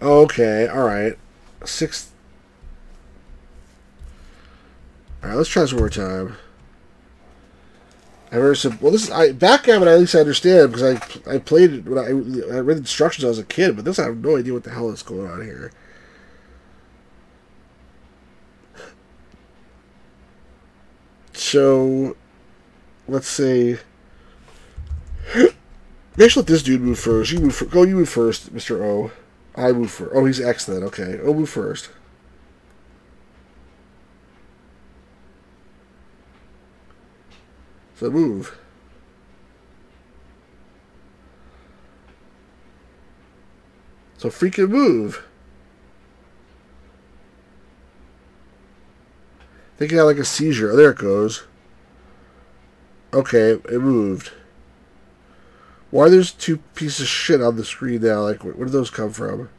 Speaker 1: Oh, okay, alright. 6. Alright, let's try this one more time. Well, this is backgammon. At least I understand because I played it when I read the instructions when I was a kid. But this, I have no idea what the hell is going on here. So, let's say, maybe I should let this dude move first. You move first. Go. You move first, Mr. O. I move first. Oh, he's X then. Okay. O move first. So move. So freaking move. I think it had like a seizure. Oh, there it goes. Okay, it moved. Why are there's two pieces of shit on the screen now? Like, where did those come from?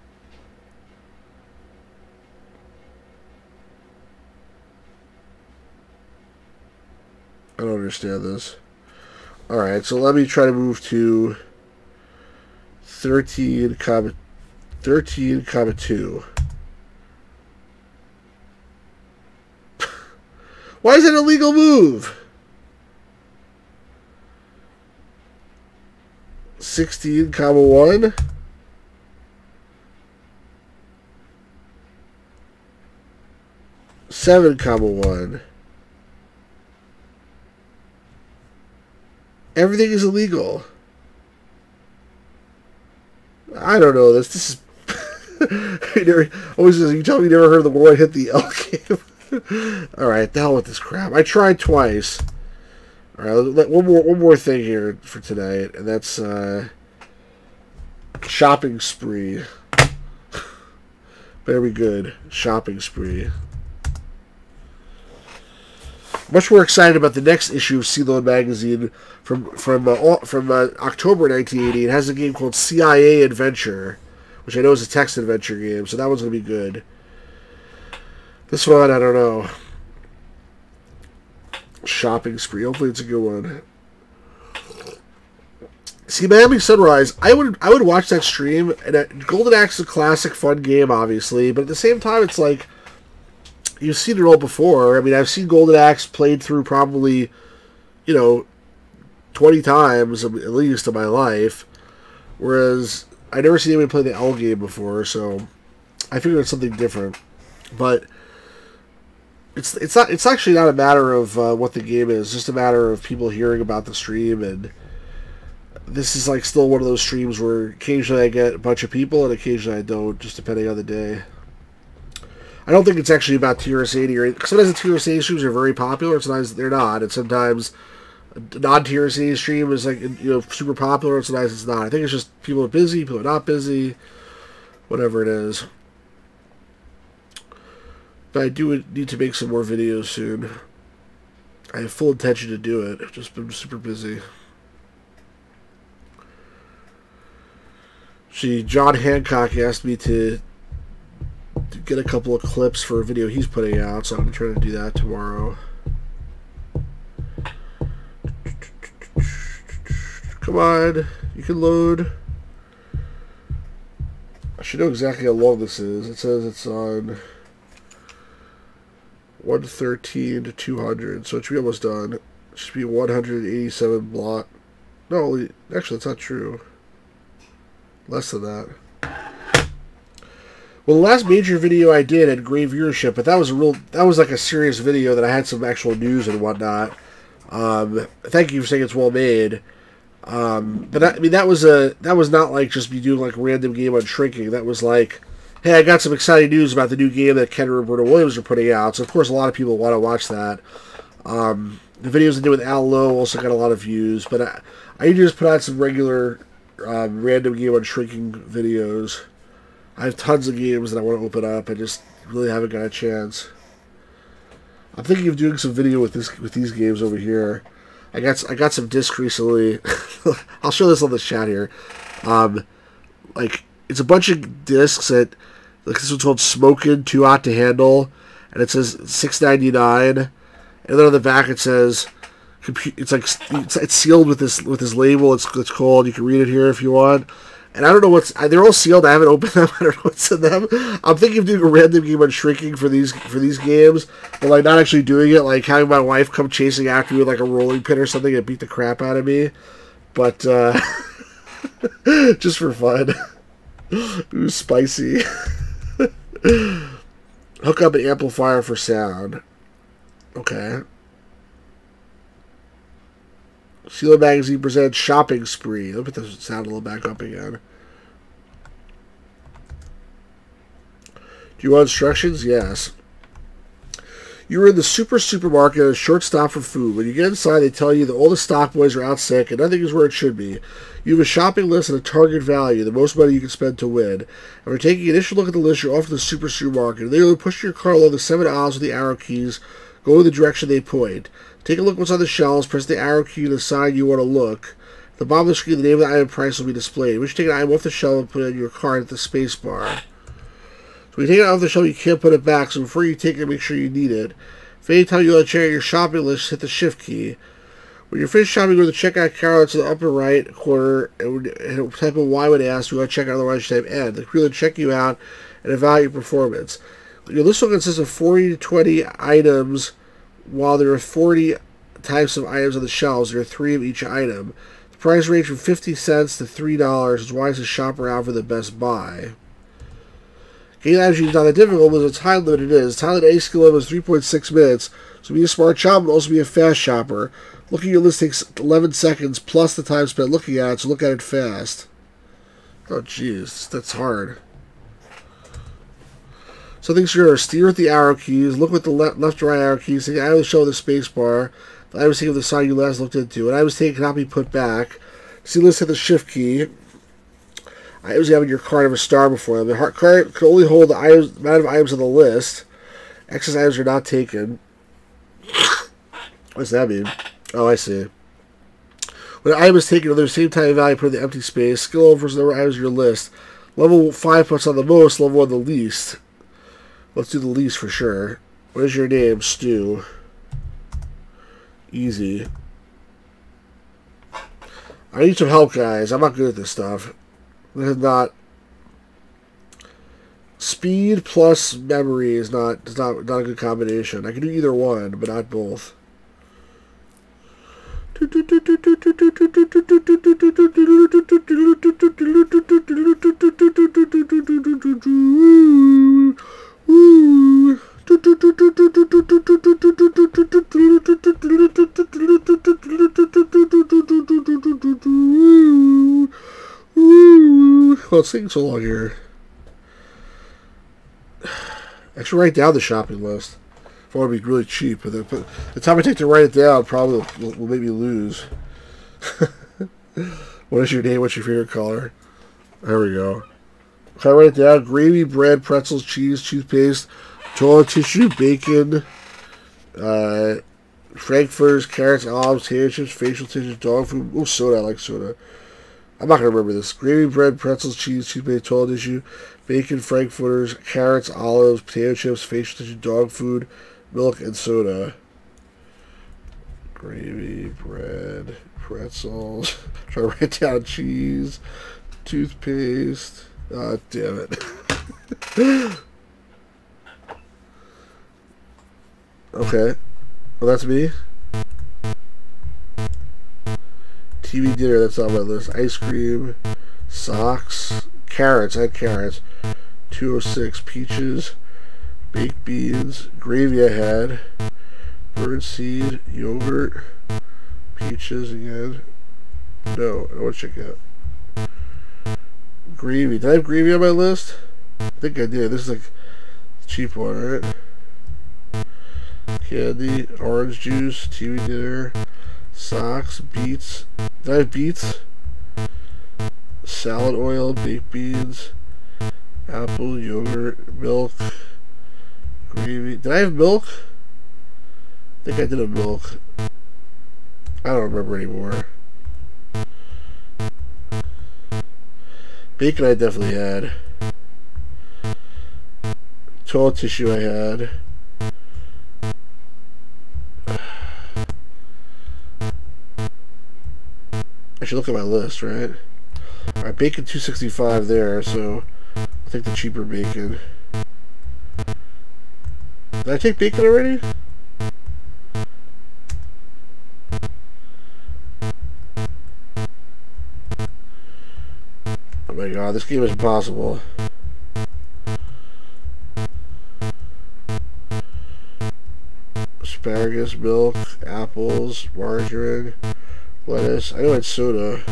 Speaker 1: I don't understand this. Alright, so let me try to move to 13,2. Why is it an illegal move? 16,1. Seven, 1. Everything is illegal. I don't know this. This is always says, you tell me you never heard of the one hit the L game. Alright, the hell with this crap. I tried twice. Alright, one more thing here for tonight, and that's shopping spree. Very good. Shopping spree. Much more excited about the next issue of CeeLo magazine from October 1980. It has a game called CIA Adventure, which I know is a text adventure game, so that one's going to be good. This one, I don't know. Shopping spree. Hopefully it's a good one. See, Miami Sunrise, I would watch that stream, and Golden Axe is a classic, fun game, obviously, but at the same time, it's like, you've seen it all before. I mean, I've seen Golden Axe played through probably, 20 times at least in my life, whereas I never seen anybody play the L game before, so I figured it's something different. But it's actually not a matter of what the game is, it's just a matter of people hearing about the stream, and this is like still one of those streams where occasionally I get a bunch of people and occasionally I don't, just depending on the day. I don't think it's actually about TRS-80 or anything. Sometimes the TRS-80 streams are very popular, and sometimes they're not, and sometimes a non-TRS-80 stream is like super popular, and sometimes it's not. I think it's just people are busy, people are not busy, whatever it is. But I do need to make some more videos soon. I have full intention to do it. I've just been super busy. See, John Hancock asked me to get a couple of clips for a video he's putting out, so I'm going to try to do that tomorrow. Come on, you can load. I should know exactly how long this is. It says it's on 113 to 200, so it should be almost done. It should be 187 block. No, actually, that's not true. Less than that. Well, the last major video I did had great viewership, but that was like a serious video that I had some actual news and whatnot. Thank you for saying it's well made. But I mean, that was not like just me doing like a random game on shrinking. That was like, hey, I got some exciting news about the new game that Ken and Roberta Williams are putting out. So of course a lot of people want to watch that. The videos I did with Al Lowe also got a lot of views, but I usually just put out some regular random game on shrinking videos. I have tons of games that I want to open up. I just really haven't got a chance. I'm thinking of doing some video with these games over here. I got some discs recently. I'll show this on the chat here. Like, it's a bunch of discs that Like this one's called Smokin', Too Hot to Handle, and it says $6.99. And then on the back it says, it's like it's sealed with this label. It's called. You can read it here if you want. And I don't know what's. They're all sealed. I haven't opened them. I don't know what's in them. I'm thinking of doing a random game on shrinking for these games, but like not actually doing it. Like having my wife come chasing after me with like a rolling pin or something and beat the crap out of me. But just for fun. Ooh, spicy. Hook up an amplifier for sound. Okay. Sela Magazine presents Shopping Spree. Let me put the sound a little back up again. Do you want instructions? Yes. You are in the supermarket at a short stop for food. When you get inside, they tell you that all the stock boys are out sick and nothing is where it should be. You have a shopping list and a target value, the most money you can spend to win. After taking an initial look at the list, you're off to the supermarket. And they will push your car along the 7 aisles with the arrow keys. Go in the direction they point. Take a look what's on the shelves. Press the arrow key to decide you want to look. At the bottom of the screen, the name of the item price will be displayed. Once you take an item off the shelf and put it in your cart at the space bar. So when you take it off the shelf, you can't put it back. So before you take it, make sure you need it. If any time you want to check out your shopping list, hit the shift key. When you're finished shopping, go to the checkout counter to the upper right corner and type in Y when asked. You want to check out, otherwise you type N. The computer will check you out and evaluate your performance. Your list will consist of 40 to 20 items, while there are 40 types of items on the shelves. There are 3 of each item. The price range from 50 cents to $3. It's wise to shop around for the best buy. Game actually is not that difficult, but it's time limit it is. Time limit A skill level is 3.6 minutes. So be a smart shopper, but also be a fast shopper. Looking at your list takes 11 seconds plus the time spent looking at it, so look at it fast. Oh jeez, that's hard. So things you're going to steer with the arrow keys, look with the left or right arrow keys, take the item show the space bar, the item taken with the sign you last looked into. An item taken cannot be put back. See, let's hit the shift key. Items you have in your cart have a star before them. The cart can only hold the amount of items on the list. Excess items are not taken. What does that mean? Oh, I see. When an item is taken, the same time value put in the empty space. Skill level versus the number of items in your list. Level 5 puts on the most, level 1 the least. Let's do the least for sure. What is your name? Stu. Easy. I need some help, guys. I'm not good at this stuff. This is not. Speed plus memory is not a good combination. I can do either one, but not both. Well, it's taking so long here. I should write down the shopping list if I want to be really cheap. But the time I take to write it down probably will make me lose. What is your name? What's your favorite color? There we go. Can I write it down? Gravy, bread, pretzels, cheese, toothpaste, toilet tissue, bacon, frankfurters, carrots, olives, potato chips, facial tissues, dog food. Oh, soda. I like soda. I'm not going to remember this. Gravy, bread, pretzels, cheese, toothpaste, toilet tissue, bacon, frankfurters, carrots, olives, potato chips, facial tissue, dog food, milk, and soda. Gravy, bread, pretzels. Try to write down cheese, toothpaste. Oh, damn it. Okay. Well, that's me. TV dinner, that's on my list. Ice cream, socks, carrots. I had carrots. 206 peaches, baked beans, gravy I had, birdseed, yogurt, peaches again. No, I want to check out. Gravy. Did I have gravy on my list? I think I did. This is like the cheap one, right? Candy, orange juice, TV dinner, socks, beets. Did I have beets? Salad oil, baked beans, apple, yogurt, milk, gravy. Did I have milk? I think I did have milk. I don't remember anymore. Bacon I definitely had. toilet tissue I had. I should look at my list, right? Alright, bacon $2.65 there, so I'll take the cheaper bacon. Did I take bacon already? Oh my god, this game is impossible. Asparagus, milk, apples, margarine, lettuce. I know it's soda.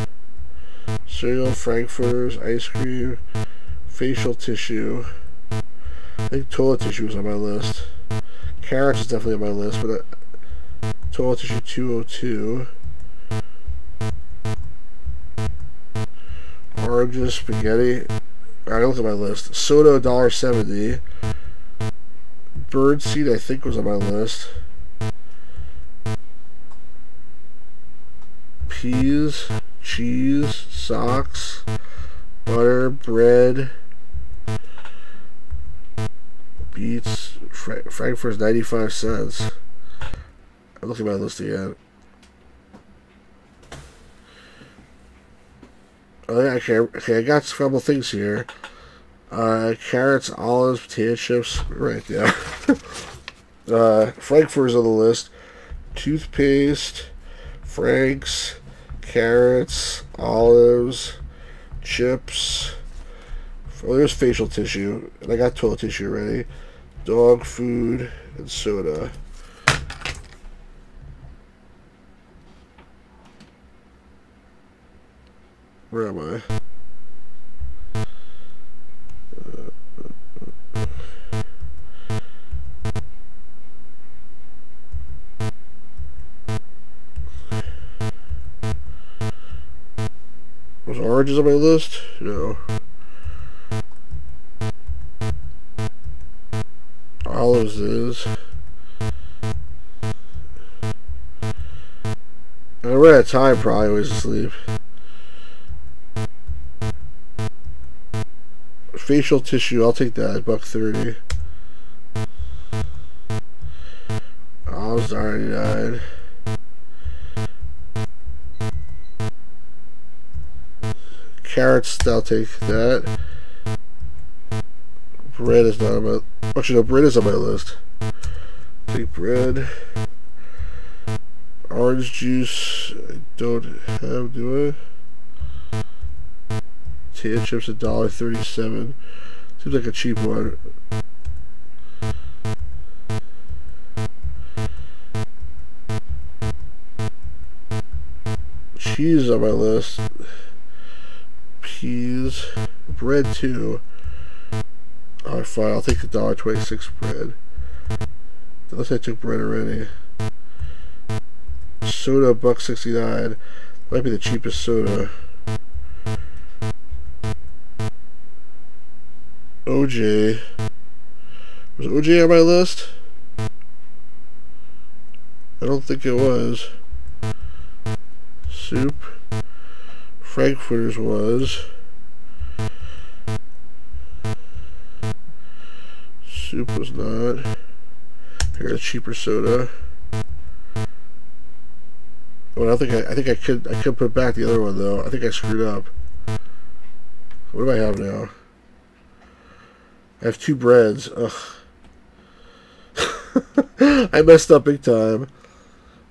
Speaker 1: Cereal, frankfurters, ice cream, facial tissue. I think toilet tissue was on my list. Carrots is definitely on my list, but toilet tissue 202. Oranges, spaghetti. Alright, look at my list. Soda $1.70. Birdseed I think was on my list. Peas, cheese, socks, butter, bread, beets, Frankfurt's 95 cents. I'm looking at my list again. Oh yeah, okay, I got a couple things here. Carrots, olives, potato chips, right there. Frankfurt's on the list. Toothpaste, Frank's, carrots, olives, chips. Oh, there's facial tissue, and I got toilet tissue already. Dog food and soda. Where am I? Was oranges on my list? No. Olives is. I ran out of time, probably always asleep. Facial tissue, I'll take that, $1.30. Olives $1.99. Carrots, I'll take that. Bread is not on my... Actually, no, bread is on my list. Take bread. Orange juice, I don't have, do I? Potato chips, $1.37. Seems like a cheap one. Cheese on my list. Peas. Bread too. Alright, fine, I'll take the $1.26 bread. Unless I took bread already. Soda, $1.69. Might be the cheapest soda. OJ. Was OJ on my list? I don't think it was. Soup. Frankfurters was. Soup was not. Here's a cheaper soda. Well, I think I could put back the other one though. I think I screwed up. What do I have now? I have 2 breads. Ugh. I messed up big time.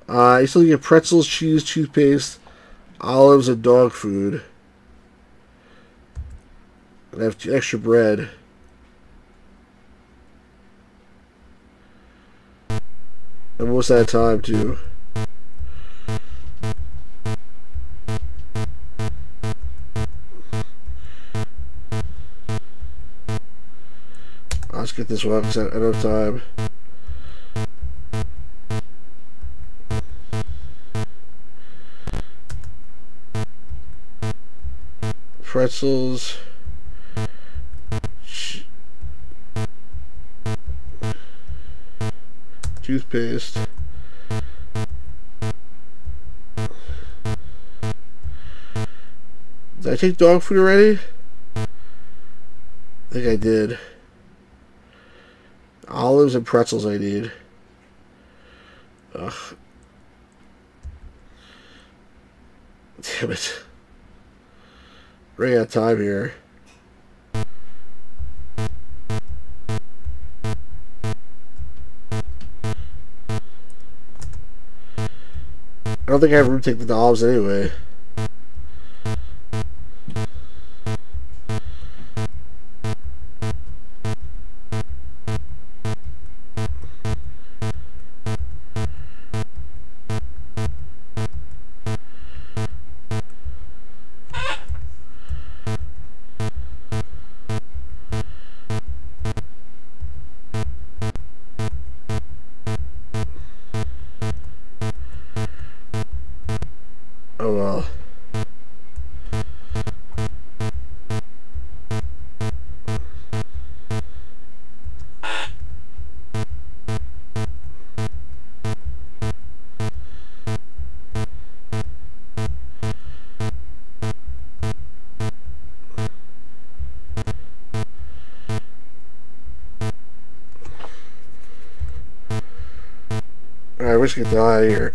Speaker 1: I still get pretzels, cheese, toothpaste, olives, and dog food. And I have 2 extra bread. I'm almost out of time too. Let's get this one because I don't have time. Pretzels. Toothpaste. Did I take dog food already? I think I did. Olives and pretzels I need. Ugh. Damn it. Running out of time here. I don't think I have room to take the olives anyway. Oh well. Alright, we're just gonna get out of here.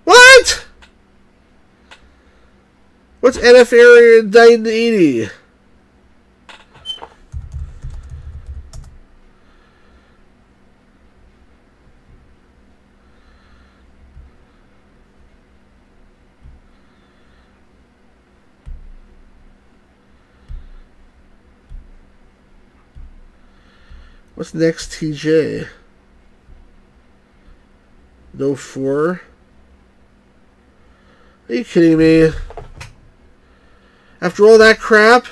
Speaker 1: What? What's NF area 980? What's next, TJ? No 4? Are you kidding me? After all that crap?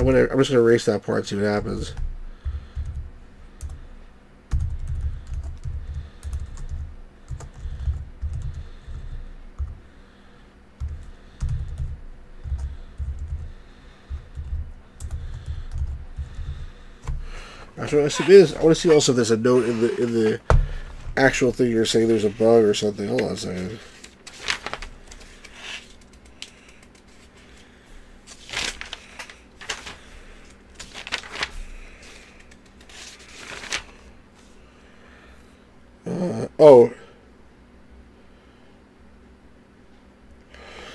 Speaker 1: I'm just gonna erase that part and see what happens. Actually, I want to see also if there's a note in the actual thing you're saying there's a bug or something. Hold on a second. Oh.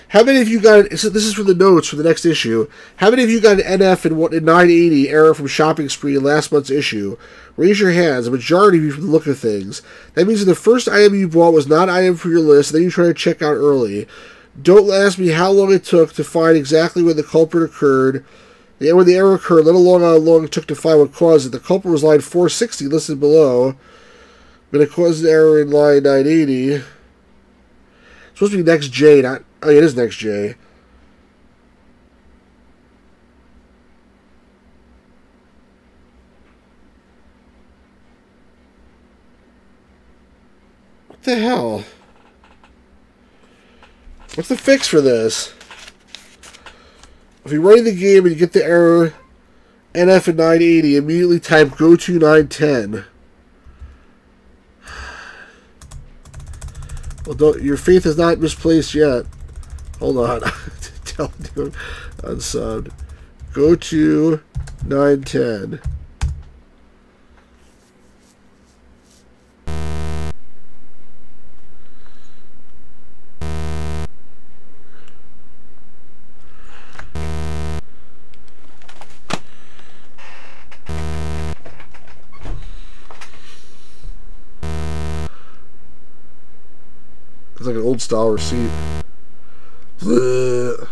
Speaker 1: How many of you got... So this is for the notes for the next issue. How many of you got an NF in 980 error from Shopping Spree in last month's issue? Raise your hands. A majority of you from the look of things. That means that the first item you bought was not an item for your list, and then you try to check out early. Don't ask me how long it took to find exactly when the culprit occurred. When the error occurred, let alone how long it took to find what caused it. The culprit was line 460, listed below. But it caused an error in line 980. It's supposed to be next J, not... Oh, yeah, it is next J. What the hell? What's the fix for this? If you're running the game and you get the error NF and 980, immediately type go to 910. Well, your faith is not misplaced yet. Hold on. Tell dude unsubbed. Go to 910. It's like an old style receipt. Blech.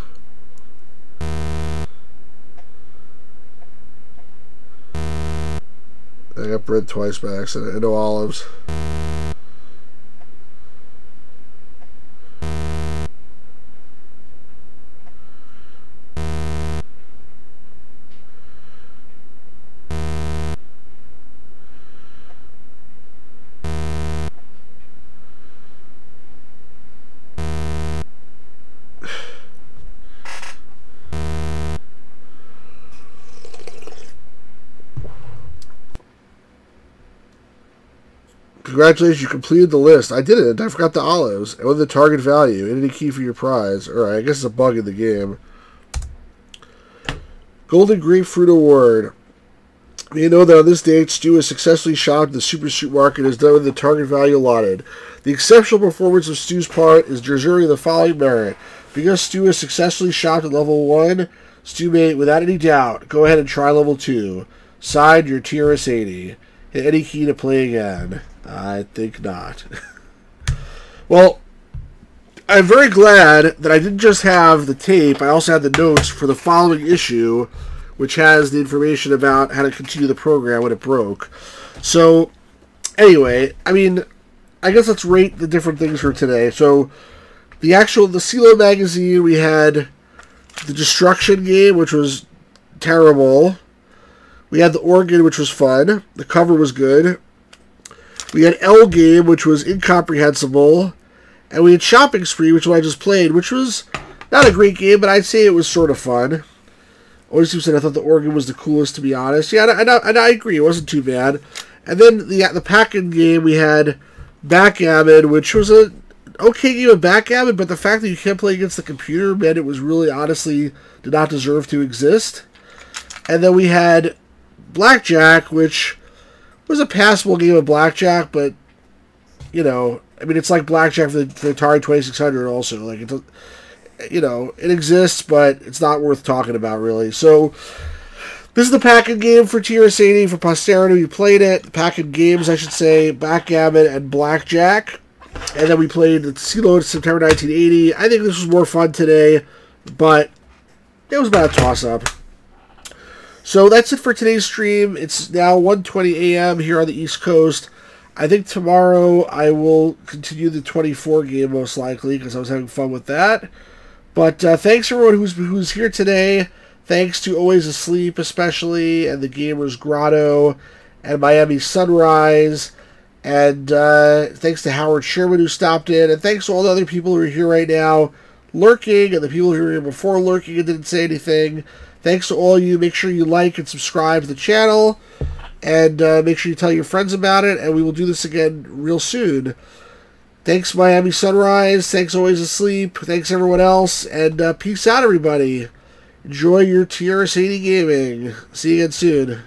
Speaker 1: I got bread twice by accident. And no olives. Congratulations, you completed the list. I didn't. I forgot the olives. And with the target value. And any key for your prize. Alright, I guess it's a bug in the game. Golden Grapefruit Award. You know that on this date, Stu has successfully shopped the Super Street Market and has done with the target value allotted. The exceptional performance of Stu's part is deserving the following merit. Because Stu has successfully shopped at level 1, Stu may, without any doubt, go ahead and try level 2. Signed, your TRS-80. Hit any key to play again. I think not. Well, I'm very glad that I didn't just have the tape, I also had the notes for the following issue, which has the information about how to continue the program when it broke. So, anyway, I mean, I guess let's rate the different things for today. So, the CeeLo magazine, we had the Destruction game, which was terrible. We had the Organ, which was fun. The cover was good. We had L Game, which was incomprehensible. And we had Shopping Spree, which I just played, which was not a great game, but I'd say it was sort of fun. Always said I thought the Organ was the coolest, to be honest. Yeah, and I agree, it wasn't too bad. And then the Pac-Man game, we had Backgammon, which was a okay game of backgammon, but the fact that you can't play against the computer meant it was really, honestly, did not deserve to exist. And then we had Blackjack, which was a passable game of blackjack, but, you know, I mean, it's like blackjack for the Atari 2600 also. Like, it's, you know, it exists, but it's not worth talking about, really. So, this is the Pac-Man game for TRS-80 for posterity. We played it. The Pac-Man games, I should say, Backgammon and Blackjack. And then we played the CeeLo in September 1980. I think this was more fun today, but it was about a toss-up. So that's it for today's stream. It's now 1:20 a.m. here on the East Coast. I think tomorrow I will continue the 24 game most likely because I was having fun with that. But thanks everyone who's here today. Thanks to Always Asleep especially, and the Gamers Grotto, and Miami Sunrise. And thanks to Howard Sherman who stopped in. And thanks to all the other people who are here right now lurking, and the people who were here before lurking and didn't say anything. Thanks to all of you. Make sure you like and subscribe to the channel. And make sure you tell your friends about it. And we will do this again real soon. Thanks, Miami Sunrise. Thanks, Always Asleep. Thanks, everyone else. And peace out, everybody. Enjoy your TRS-80 gaming. See you again soon.